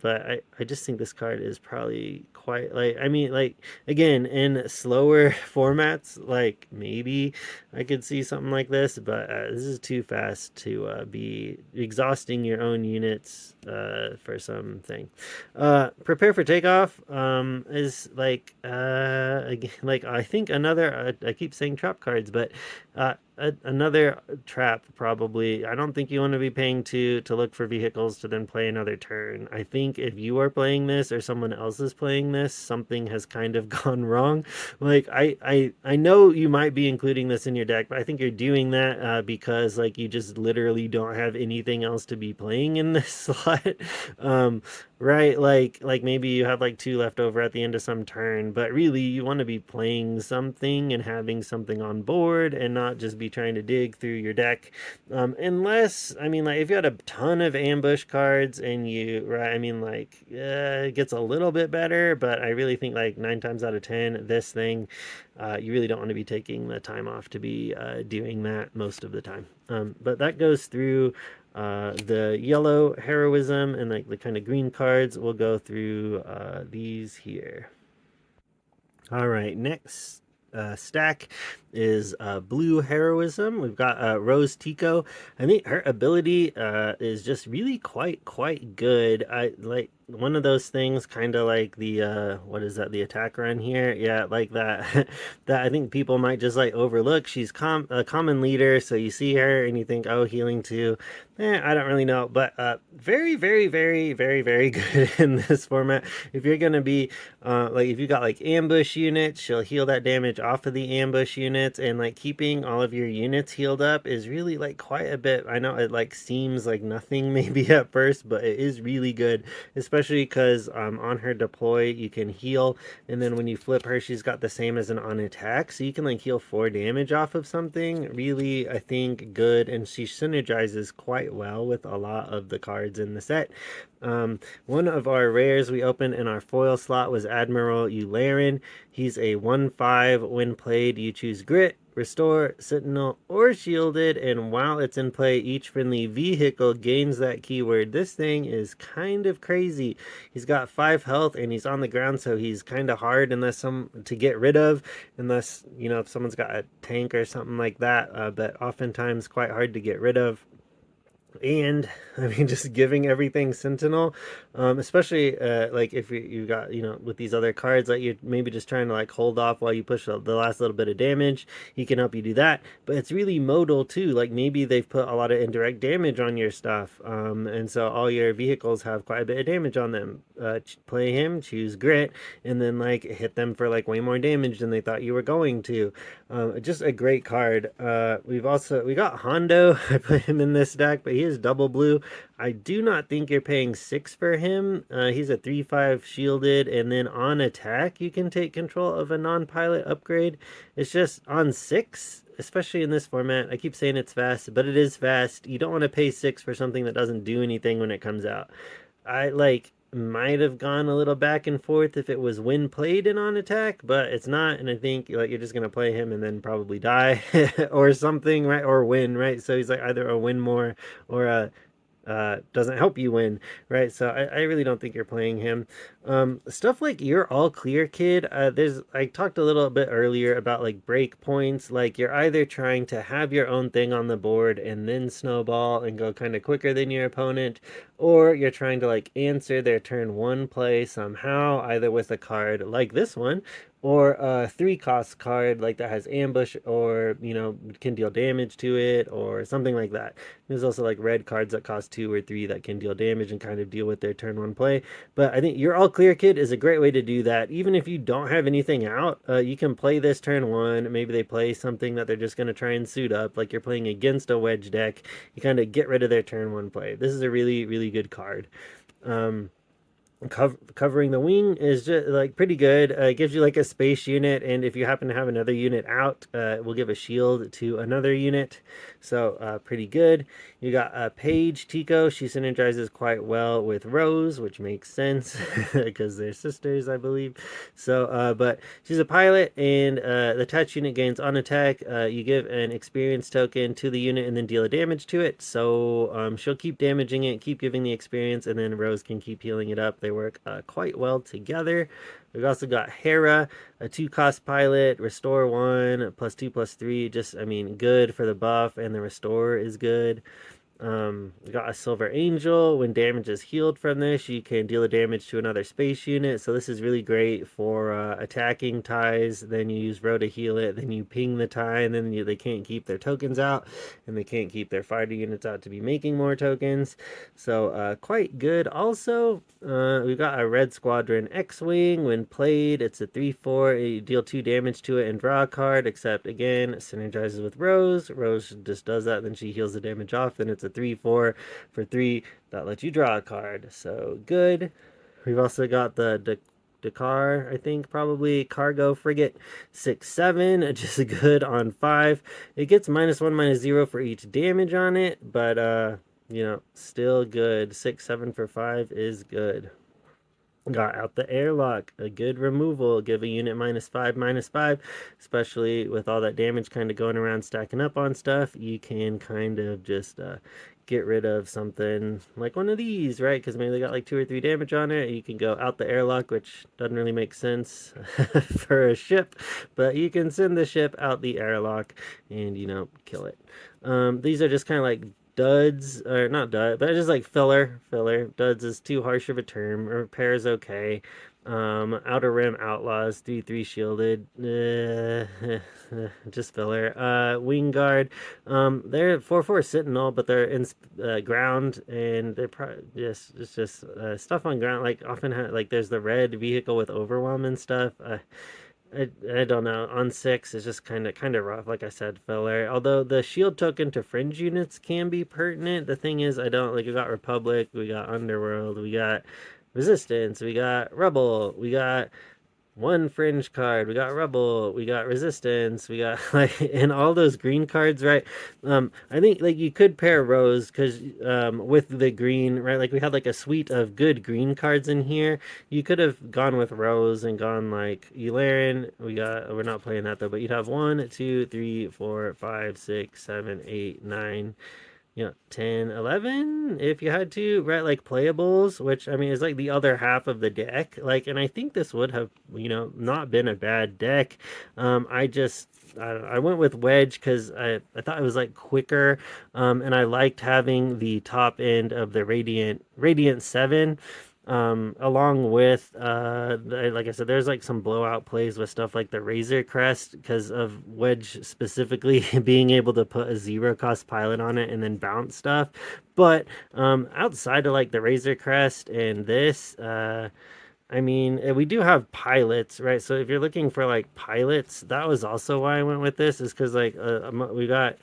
But I just think this card is probably quite like, I mean, like, again, in slower formats, like maybe I could see something like this, but this is too fast to be exhausting your own units for something. Prepare for takeoff is like, again, like, I think another, I keep saying trap cards, but another trap probably. I don't think you want to be paying 2 to look for vehicles to then play another turn. I think if you are playing this or someone else is playing this, something has kind of gone wrong. Like I know you might be including this in your deck, but I think you're doing that because like you just literally don't have anything else to be playing in this slot. um right, like maybe you have like 2 left over at the end of some turn, but really you want to be playing something and having something on board and not just be trying to dig through your deck. Unless, I mean, like if you had a ton of ambush cards and you, right, I mean, like it gets a little bit better, but I really think like 9 times out of 10 this thing, you really don't want to be taking the time off to be doing that most of the time. But that goes through the yellow heroism, and like the kind of green cards. We'll go through these here. All right, next stack is blue Heroism. We've got Rose Tico. I think her ability is just really quite good. I like one of those things, kind of like the what is that? The attack run here, yeah, like that. That I think people might just like overlook. She's a common leader, so you see her and you think, oh, healing too. I don't really know, but very good in this format. If you're gonna be like if you got like ambush units, she'll heal that damage off of the ambush units, and like keeping all of your units healed up is really like quite a bit. I know it like seems like nothing maybe at first, but it is really good, especially because on her deploy you can heal, and then when you flip her, she's got the same as an on attack, so you can like heal 4 damage off of something. Really, I think good, and she synergizes quite well with a lot of the cards in the set. One of our rares we opened in our foil slot was Admiral Yularen. He's a 1/5. When played, you choose Grit, Restore, Sentinel, or Shielded, and while it's in play, each friendly vehicle gains that keyword. This thing is kind of crazy. He's got 5 health, and he's on the ground, so he's kind of hard to get rid of, unless, you know, if someone's got a tank or something like that, but oftentimes quite hard to get rid of. And I mean, just giving everything Sentinel, especially like if you got, you know, with these other cards, like you're maybe just trying to like hold off while you push the last little bit of damage, he can help you do that. But it's really modal too, like maybe they've put a lot of indirect damage on your stuff, and so all your vehicles have quite a bit of damage on them. Play him, choose Grit, and then like hit them for like way more damage than they thought you were going to. Just a great card. We got Hondo. I put him in this deck, but he is double blue. I do not think you're paying 6 for him. He's a 3/5 shielded, and then on attack you can take control of a non-pilot upgrade. It's just on 6, especially in this format. I keep saying it's fast, but it is fast. You don't want to pay 6 for something that doesn't do anything when it comes out. I like might have gone a little back and forth if it was win played and on attack, but it's not, and I think like you're just gonna play him and then probably die or something, right? Or win, right? So he's like either a win more or a doesn't help you win, right? So I really don't think you're playing him. Stuff like You're All Clear Kid. I talked a little bit earlier about like break points. Like you're either trying to have your own thing on the board and then snowball and go kind of quicker than your opponent, or you're trying to like answer their turn 1 play somehow, either with a card like this one, or a 3-cost card like that has ambush, or you know, can deal damage to it or something like that. There's also like red cards that cost 2 or 3 that can deal damage and kind of deal with their turn 1 play. But I think You're All Clear Kid is a great way to do that. Even if you don't have anything out, you can play this turn 1. Maybe they play something that they're just going to try and suit up, like you're playing against a wedge deck. You kind of get rid of their turn 1 play. This is a really good card. Um, Covering the wing is just like pretty good. It gives you like a space unit, and if you happen to have another unit out, it will give a shield to another unit. So pretty good. You got Paige Tico. She synergizes quite well with Rose, which makes sense because they're sisters, I believe. So but she's a pilot, and the touch unit gains on attack. You give an experience token to the unit and then deal a damage to it. So she'll keep damaging it, keep giving the experience, and then Rose can keep healing it up. They work quite well together. We've also got Hera, a 2-cost pilot, restore 1, +2/+3. Just, I mean, good for the buff, and the restore is good. We got a Silver Angel. When damage is healed from this, you can deal a damage to another space unit. So this is really great for attacking ties. Then you use Row to heal it. Then you ping the tie, and then they can't keep their tokens out, and they can't keep their fighter units out to be making more tokens. So quite good. Also, we've got a Red Squadron X-Wing. When played, it's a 3/4. You deal 2 damage to it and draw a card, except again, it synergizes with Rose. Rose just does that, then she heals the damage off, then it's a 3/4 for 3 that lets you draw a card. So good. We've also got the Dakar, I think, probably Cargo Frigate 6/7, just good on 5. It gets -1/-0 for each damage on it, but you know, still good. 6/7 for 5 is good. Got out the airlock, a good removal, give a unit -5/-5, especially with all that damage kind of going around stacking up on stuff. You can kind of just get rid of something like one of these, right? Because maybe they got like 2 or 3 damage on it. You can go out the airlock, which doesn't really make sense for a ship, but you can send the ship out the airlock and, kill it. These are just kind of like duds, or not dud, but just like filler. Duds is too harsh of a term. Repair is okay. Outer Rim Outlaws, 3/3 shielded, just filler. Wing Guard, they're 4/4 Sentinel, but they're in ground, and they're just it's just stuff on ground. Like often, like there's the red vehicle with overwhelm and stuff. I don't know. On 6 is just kind of rough. Like I said, filler. Although the shield token to fringe units can be pertinent. The thing is, I don't like. We got Republic, we got Underworld, we got Resistance, we got Rebel, we got one fringe card. We got Rebel, we got Resistance, we got like and all those green cards, right? I think like you could pair Rose because with the green, right? Like we had like a suite of good green cards in here. You could have gone with Rose and gone like Elarin. We're not playing that though, but you'd have 1, 2, 3, 4, 5, 6, 7, 8, 9, 10, 11 if you had to, right? Like playables, which I mean is like the other half of the deck. Like, and I think this would have, not been a bad deck. I went with Wedge because I thought it was like quicker, and I liked having the top end of the Radiant 7, along with like I said, there's like some blowout plays with stuff like the Razor Crest because of Wedge specifically being able to put a 0 cost pilot on it and then bounce stuff. But outside of like the Razor Crest and this, I mean, we do have pilots, right? So if you're looking for like pilots, that was also why I went with this, is because like we got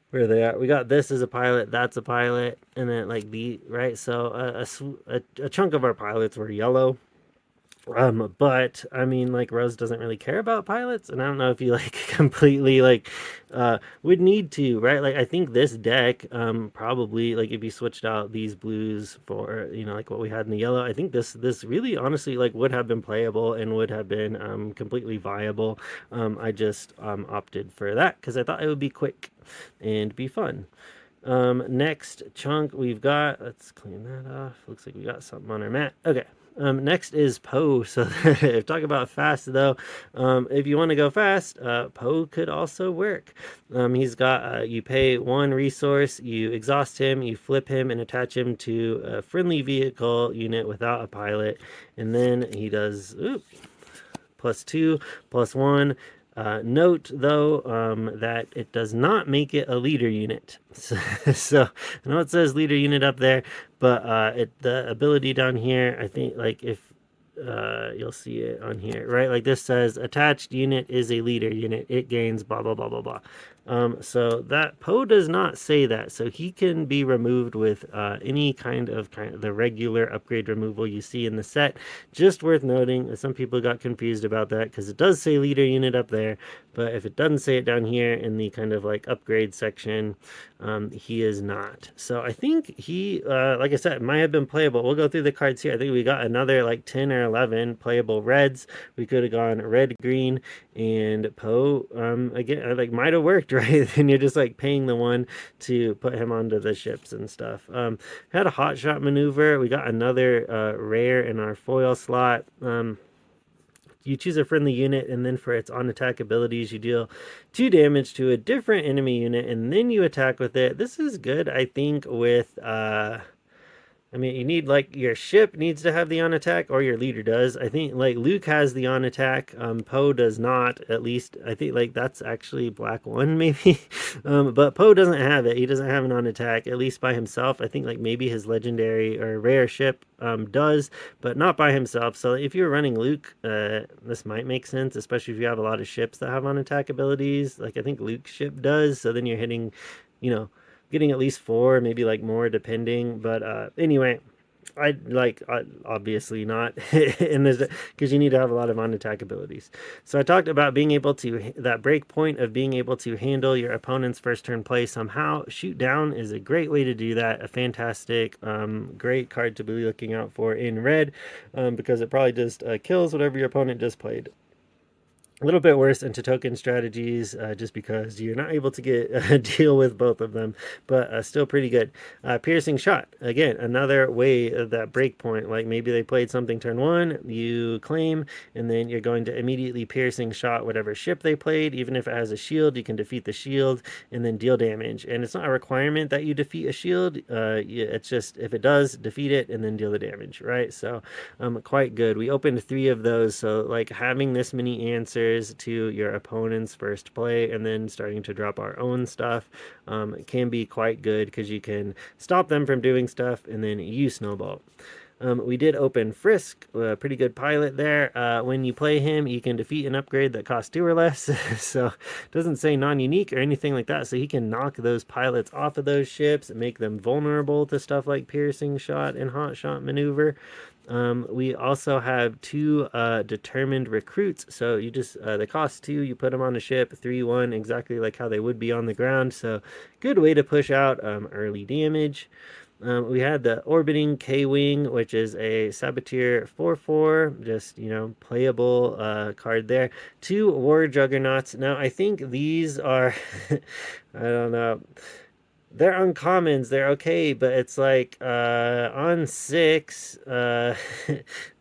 where they are. We got this as a pilot, that's a pilot, and then like the right. So a chunk of our pilots were yellow. But I mean, like Rose doesn't really care about pilots, and I don't know if you like completely like would need to, right? Like I think this deck, probably like if you switched out these blues for like what we had in the yellow, I think this really honestly like would have been playable and would have been completely viable. I just opted for that because I thought it would be quick and be fun. Next chunk we've got, let's clean that off. Looks like we got something on our mat. Okay. Next is Poe. So talk about fast though. If you want to go fast, Poe could also work. He's got you pay 1 resource, you exhaust him, you flip him, and attach him to a friendly vehicle unit without a pilot, and then he does +2, +1. Note though that it does not make it a leader unit. So I know it says leader unit up there, but the ability down here, I think like if you'll see it on here, right? Like this says attached unit is a leader unit. It gains blah blah blah blah blah. So that Poe does not say that, so he can be removed with any kind of the regular upgrade removal you see in the set. Just worth noting that some people got confused about that because it does say leader unit up there, but if it doesn't say it down here in the kind of like upgrade section, he is not. So I think he, like I said, might have been playable. We'll go through the cards here. I think we got another like 10 or 11 playable reds. We could have gone red, green, and Poe again like might have worked, right? And you're just like paying the 1 to put him onto the ships and stuff. Had a hot shot maneuver. We got another rare in our foil slot. You choose a friendly unit, and then for its on attack abilities, you deal 2 damage to a different enemy unit, and then you attack with it. This is good, I think, with I mean, you need like your ship needs to have the on attack, or your leader does. I think like Luke has the on attack. Poe does not. At least I think like that's actually black 1 maybe. But Poe doesn't have it. He doesn't have an on attack, at least by himself. I think like maybe his legendary or rare ship does, but not by himself. So if you're running Luke, this might make sense, especially if you have a lot of ships that have on attack abilities. Like I think Luke's ship does. So then you're hitting, you know, getting at least 4, maybe like more depending. But anyway, Obviously not in this, because you need to have a lot of on attack abilities. So I talked about being able to, that break point of being able to handle your opponent's first turn play somehow. Shoot down is a great way to do that. A fantastic, great card to be looking out for in red, because it probably just kills whatever your opponent just played. A little bit worse into token strategies, just because you're not able to get deal with both of them, but still pretty good. Piercing shot, again, another way of that break point. Like maybe they played something turn one, you claim, and then you're going to immediately piercing shot whatever ship they played. Even if it has a shield, you can defeat the shield and then deal damage. And it's not a requirement that you defeat a shield. It's just if it does, defeat it and then deal the damage, right? So quite good. We opened 3 of those, so like having this many answers to your opponent's first play and then starting to drop our own stuff can be quite good, because you can stop them from doing stuff and then you snowball. We did open Frisk, a pretty good pilot there. When you play him, you can defeat an upgrade that costs 2 or less. So it doesn't say non-unique or anything like that. So he can knock those pilots off of those ships and make them vulnerable to stuff like piercing shot and hot shot maneuver. We also have 2 determined recruits. So you just, they cost 2, you put them on a ship, 3-1, exactly like how they would be on the ground. So good way to push out early damage. We had the Orbiting K-Wing, which is a Saboteur 4/4, just, playable card there. 2 War Juggernauts. Now, I think these are, I don't know, they're uncommons. They're okay, but it's like on 6,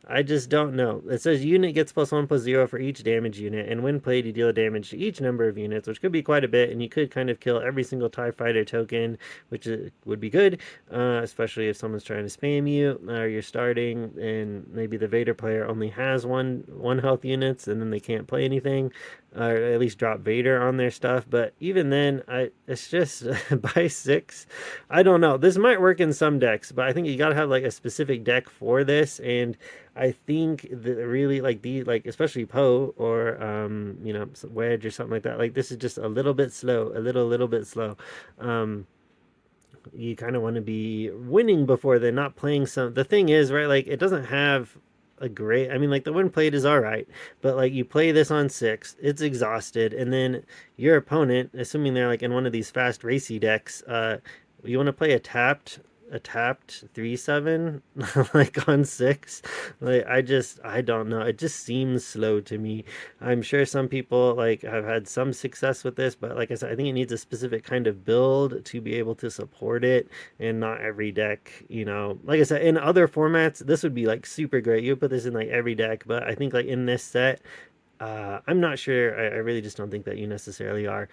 I just don't know. It says unit gets +1/+0 for each damage unit, and when played, you deal damage to each number of units, which could be quite a bit, and you could kind of kill every single TIE Fighter token, which would be good, especially if someone's trying to spam you, or you're starting, and maybe the Vader player only has one health units, and then they can't play anything, or at least drop Vader on their stuff. But even then, it's just by 6. I don't know. This might work in some decks, but I think you got to have like a specific deck for this, and I think that really especially Poe or Wedge or something like that. Like this is just a little bit slow, a little bit slow. You kind of want to be winning before they're not playing some. The thing is, right? Like it doesn't have a great. I mean, like the win played is all right, but like you play this on 6, it's exhausted, and then your opponent, assuming they're like in one of these fast racy decks, you want to play a tapped 3/7 like on 6. Like I don't know, it just seems slow to me. I'm sure some people like have had some success with this, but like I said, I think it needs a specific kind of build to be able to support it, and not every deck, like I said, in other formats this would be like super great. You would put this in like every deck, but I think like in this set, I'm not sure. I really just don't think that you necessarily are.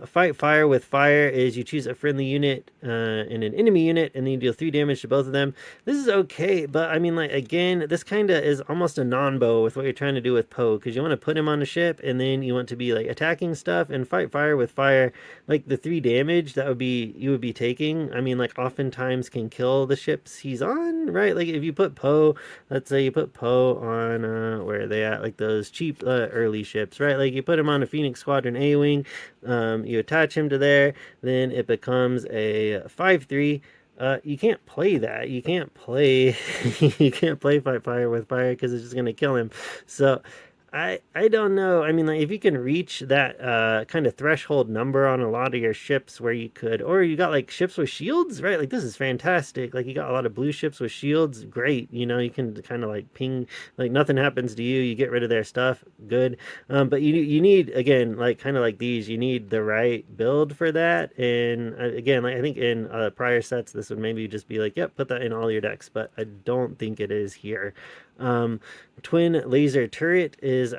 Fight fire with fire is you choose a friendly unit and an enemy unit, and then you deal 3 damage to both of them. This is okay, but I mean, like again, this kind of is almost a non-bow with what you're trying to do with Poe, because you want to put him on a ship, and then you want to be like attacking stuff. And fight fire with fire, like the 3 damage that you would be taking. I mean, like oftentimes can kill the ships he's on, right? Like if you put Poe, let's say you put Poe on where are they at? Like those cheap early ships, right? Like you put him on a Phoenix Squadron A-Wing, you attach him to there, then it becomes a 5/3. You can't play that. You can't play you can't play Fight Fire with Fire, because it's just gonna kill him. So I don't know. I mean, like, if you can reach that kind of threshold number on a lot of your ships where you could, or you got like ships with shields, right? Like this is fantastic. Like you got a lot of blue ships with shields, great. You can kind of like ping, like nothing happens to you. You get rid of their stuff, good. But you need, again, like kind of like these, you need the right build for that. And again, like I think in prior sets, this would maybe just be like, yep, put that in all your decks. But I don't think it is here. Twin laser turret is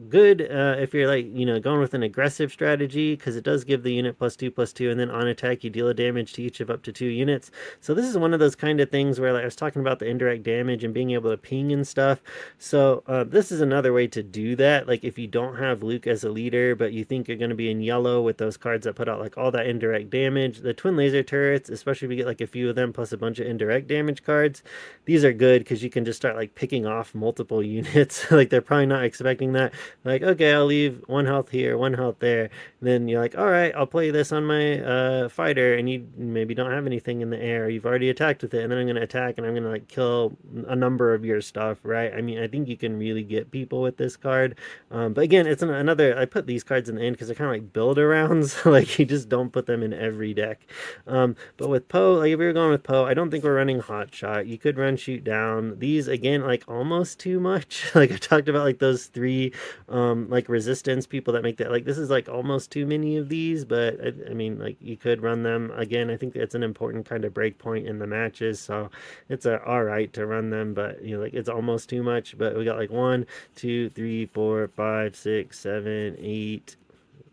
good if you're like going with an aggressive strategy, because it does give the unit +2/+2, and then on attack you deal a damage to each of up to 2 units. So this is one of those kind of things where, like I was talking about the indirect damage and being able to ping and stuff. So this is another way to do that. Like if you don't have Luke as a leader, but you think you're going to be in yellow with those cards that put out like all that indirect damage, the twin laser turrets, especially if you get like a few of them plus a bunch of indirect damage cards, these are good, because you can just start like picking taking off multiple units. Like they're probably not expecting that. Like, okay, I'll leave one health here, one health there. Then you're like, all right, I'll play this on my fighter, and you maybe don't have anything in the air. You've already attacked with it, and then I'm gonna attack, and I'm gonna like kill a number of your stuff, right? I mean, I think you can really get people with this card. But again, it's another. I put these cards in the end because they're kind of like build arounds. Like you just don't put them in every deck. But with Poe, like if we were going with Poe, I don't think we're running Hot Shot. You could run Shoot Down. These again, like almost too much. Like I talked about, like those three, like resistance people that make that. Like this is like almost too many of these. But I mean, like you could run them again. I think it's an important kind of break point in the matches. So it's all right to run them, but you know, like it's almost too much. But we got like 1, 2, 3, 4, 5, 6, 7,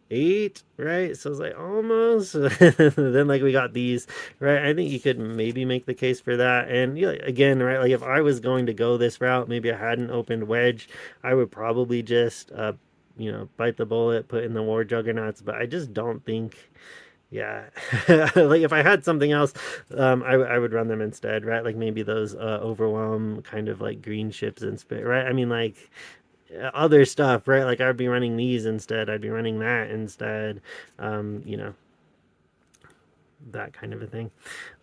8, right? So it's like almost. Then like we got these, right? I think you could maybe make the case for that. And yeah, again, right? Like if I was going to go this route, maybe I hadn't opened Wedge, I would probably just bite the bullet, put in the War Juggernauts. But I just don't think. Yeah, like if I had something else, I would run them instead, right? Like maybe those overwhelm kind of like green ships and spit, right? I mean, like other stuff, right? Like I'd be running these instead. I'd be running that instead. You know, that kind of a thing.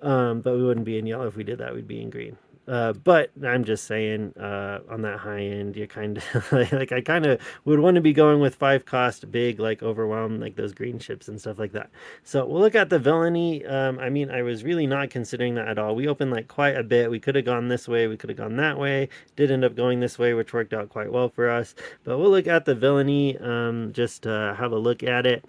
But we wouldn't be in yellow if we did that. We'd be in green. But I'm just saying, on that high end, you kind of like I kind of would want to be going with 5 cost big, like overwhelm, like those green ships and stuff like that. So we'll look at the villainy. I mean, I was really not considering that at all. We opened like quite a bit. We could have gone this way. We could have gone that way. Did end up going this way, which worked out quite well for us. But we'll look at the villainy, just to have a look at it.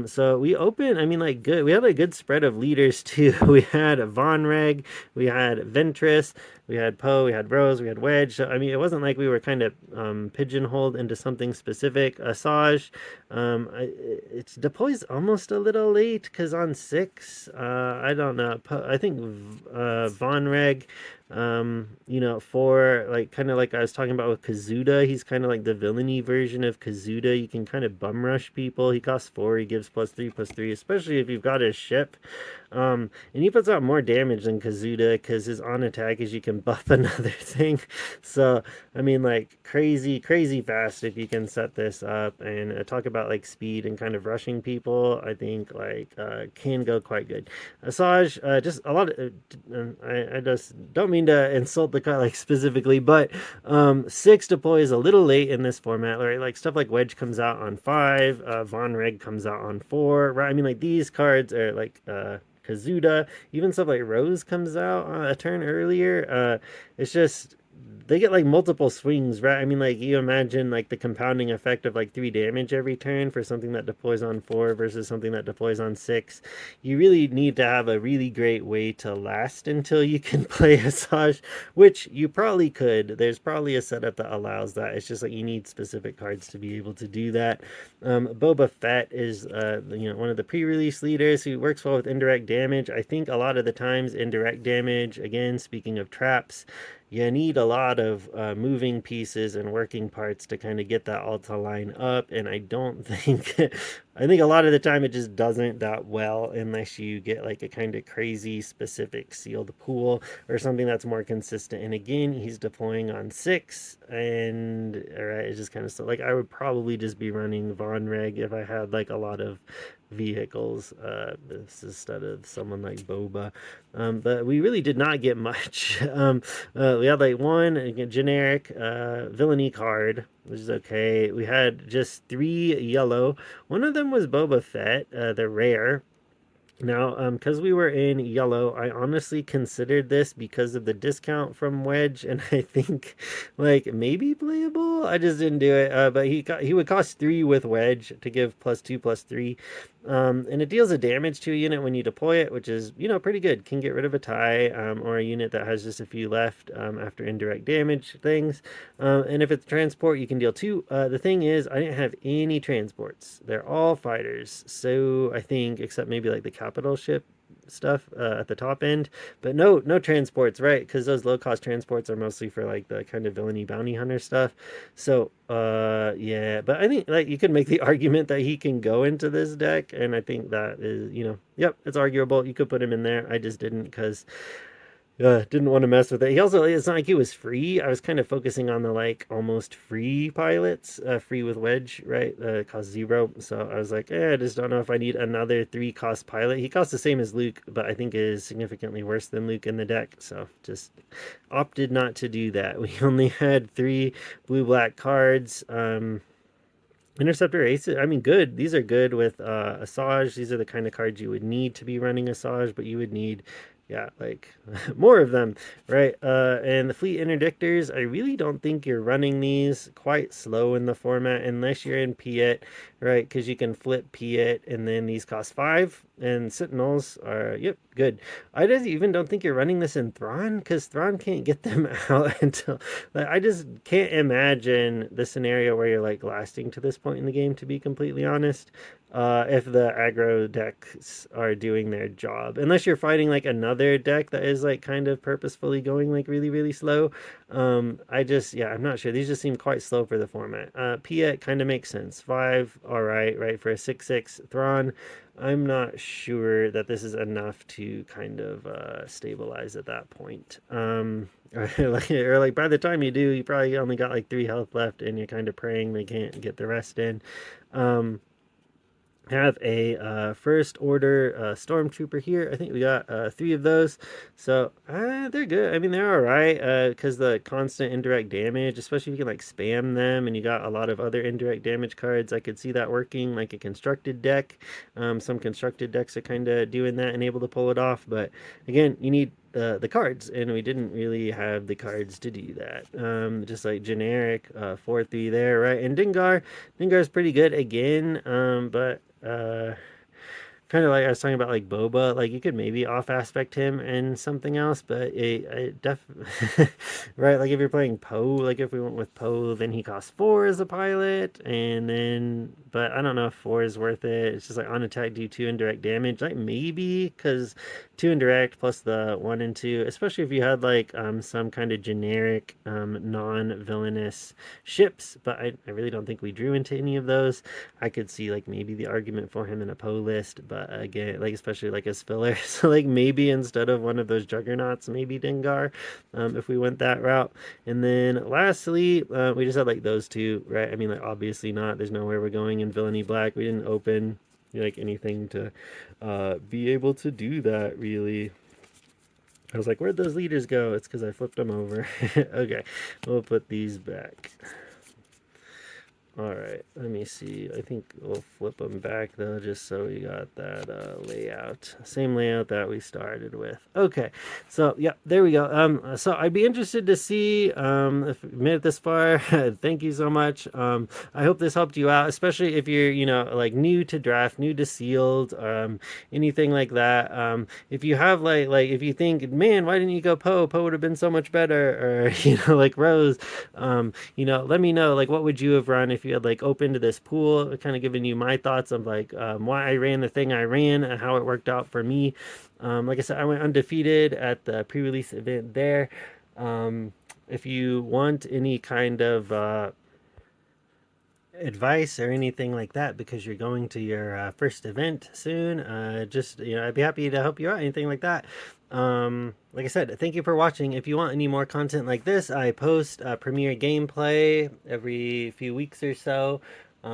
So we opened, I mean, like good. We had a good spread of leaders too. We had Von Reg, we had Ventress, we had Poe, we had Rose, we had Wedge. So I mean, it wasn't like we were kind of pigeonholed into something specific. Asajj, it deploys almost a little late because on 6, I don't know. I think Von Reg, for like kind of like I was talking about with Kazuda, he's kind of like the villainy version of Kazuda. You can kind of bum rush people. He costs 4, he gives +3/+3, especially if you've got his ship. And he puts out more damage than Kazuda because his on attack is you can buff another thing. So I mean, like crazy, crazy fast if you can set this up and talk about like speed and kind of rushing people. I think like can go quite good. Asajj, just a lot of. I just don't mean to insult the card like specifically, but 6 deploys a little late in this format. Right, like stuff like Wedge comes out on 5, Von Reg comes out on 4. Right, I mean like these cards are like. Kazuda, even stuff like Rose comes out a turn earlier. It's just they get like multiple swings, right? I mean, like you imagine like the compounding effect of like 3 damage every turn for something that deploys on 4 versus something that deploys on 6. You really need to have a really great way to last until you can play Asajj, which you probably could. There's probably a setup that allows that. It's just like you need specific cards to be able to do that. Boba Fett is one of the pre-release leaders who works well with indirect damage. I think a lot of the times indirect damage, again, speaking of traps, you need a lot of moving pieces and working parts to kind of get that all to line up. And I don't think, I think a lot of the time it just doesn't that well unless you get like a kind of crazy specific sealed pool or something that's more consistent. And again, he's deploying on 6 and all right, it's just kind of so like I would probably just be running Von Reg if I had like a lot of vehicles instead of someone like Boba. But we really did not get much. We had like one generic villainy card, which is okay. We had just 3 yellow. One of them was Boba Fett, the rare. Now, because we were in yellow, I honestly considered this because of the discount from Wedge, and I think, like, maybe playable. I just didn't do it. But he would cost 3 with Wedge to give +2/+3. And it deals a damage to a unit when you deploy it, which is, pretty good. Can get rid of a tie or a unit that has just a few left after indirect damage things. And if it's transport, you can deal 2. The thing is, I didn't have any transports. They're all fighters. So I think, except maybe like the capital ship stuff at the top end, but no transports, right? Because those low cost transports are mostly for like the kind of villainy bounty hunter stuff. So yeah, but I think like you could make the argument that he can go into this deck, and I think that is, yep, it's arguable. You could put him in there. I just didn't because Didn't want to mess with it. He also, it's not like he was free. I was kind of focusing on the like almost free pilots, free with Wedge, right? Cost 0. So I was like, I just don't know if I need another 3 cost pilot. He costs the same as Luke, but I think is significantly worse than Luke in the deck. So just opted not to do that. We only had 3 blue black cards. Interceptor Aces, I mean, good. These are good with Asajj. These are the kind of cards you would need to be running Asajj, but you would need, yeah, like more of them, right? And the Fleet Interdictors, I really don't think you're running these quite slow in the format unless you're in Piet, right? Because you can flip Piet, and then these cost 5, and Sentinels are, yep, good. I just even don't think you're running this in Thrawn, because Thrawn can't get them out until, like, I just can't imagine the scenario where you're like lasting to this point in the game, to be completely honest. If the aggro decks are doing their job, unless you're fighting like another deck that is like kind of purposefully going like really, really slow. I just, yeah, I'm not sure. These just seem quite slow for the format. Piet kind of makes sense. 5, all right, for a 6/6 Thrawn. I'm not sure that this is enough to kind of stabilize at that point. Or like by the time you do, you probably only got like 3 health left, and you're kind of praying they can't get the rest in. Um, have a first order stormtrooper here. I think we got 3 of those, so they're good. I mean, they're all right because the constant indirect damage, especially if you can like spam them, and you got a lot of other indirect damage cards. I could see that working like a constructed deck. Some constructed decks are kind of doing that and able to pull it off, but again, you need the cards, and we didn't really have the cards to do that. Just like generic 4/3 there, right? And Dingar's pretty good again, but kind of like I was talking about, like Boba, like you could maybe off aspect him and something else, but it right. Like if you're playing Poe, like if we went with Poe, then he costs 4 as a pilot, and then but I don't know if 4 is worth it. It's just like on attack do 2 indirect damage, like maybe because 2 indirect plus the 1 and 2, especially if you had like some kind of generic non-villainous ships, but I really don't think we drew into any of those. I could see like maybe the argument for him in a Poe list, but again, like especially like as filler. So like maybe instead of one of those juggernauts, maybe Dengar, if we went that route. And then lastly, we just had like those 2, right? I mean, like obviously not. There's nowhere we're going in Villainy Black. We didn't open like anything to be able to do that really. I was like, where'd those leaders go? It's because I flipped them over. Okay, we'll put these back. All right, let me see. I think we'll flip them back though, just so we got that layout. Same layout that we started with. Okay, so yeah, there we go. So I'd be interested to see if you made it this far. Thank you so much. I hope this helped you out, especially if you're, like new to draft, new to sealed, anything like that. If you have like if you think, man, why didn't you go Poe? Poe would have been so much better, or like Rose. Let me know, like, what would you have run if you had like opened this pool, kind of giving you my thoughts of like why I ran the thing I ran and how it worked out for me. Like I said, I went undefeated at the pre-release event there. If you want any kind of advice or anything like that because you're going to your first event soon, just I'd be happy to help you out, anything like that. Like I said, thank you for watching. If you want any more content like this, I post premiere gameplay every few weeks or so.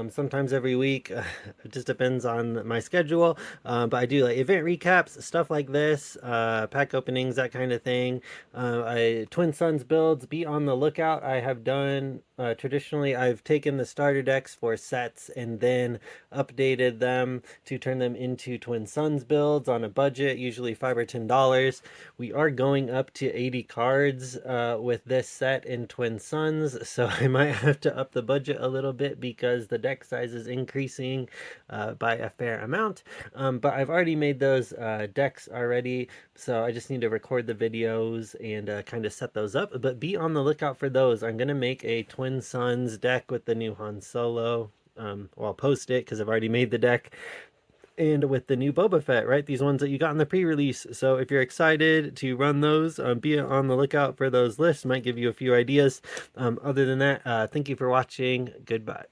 Sometimes every week. It just depends on my schedule. But I do like event recaps, stuff like this, pack openings, that kind of thing. Twin Suns builds, be on the lookout. I have done traditionally, I've taken the starter decks for sets and then updated them to turn them into Twin Suns builds on a budget, usually $5 or $10. We are going up to 80 cards with this set in Twin Suns, so I might have to up the budget a little bit because the deck size is increasing by a fair amount. But I've already made those decks already, so I just need to record the videos and kind of set those up. But be on the lookout for those. I'm going to make a Twin Suns deck with the new Han Solo. I'll post it because I've already made the deck. And with the new Boba Fett, right? These ones that you got in the pre-release. So if you're excited to run those, be on the lookout for those lists. Might give you a few ideas. Other than that, thank you for watching. Goodbye.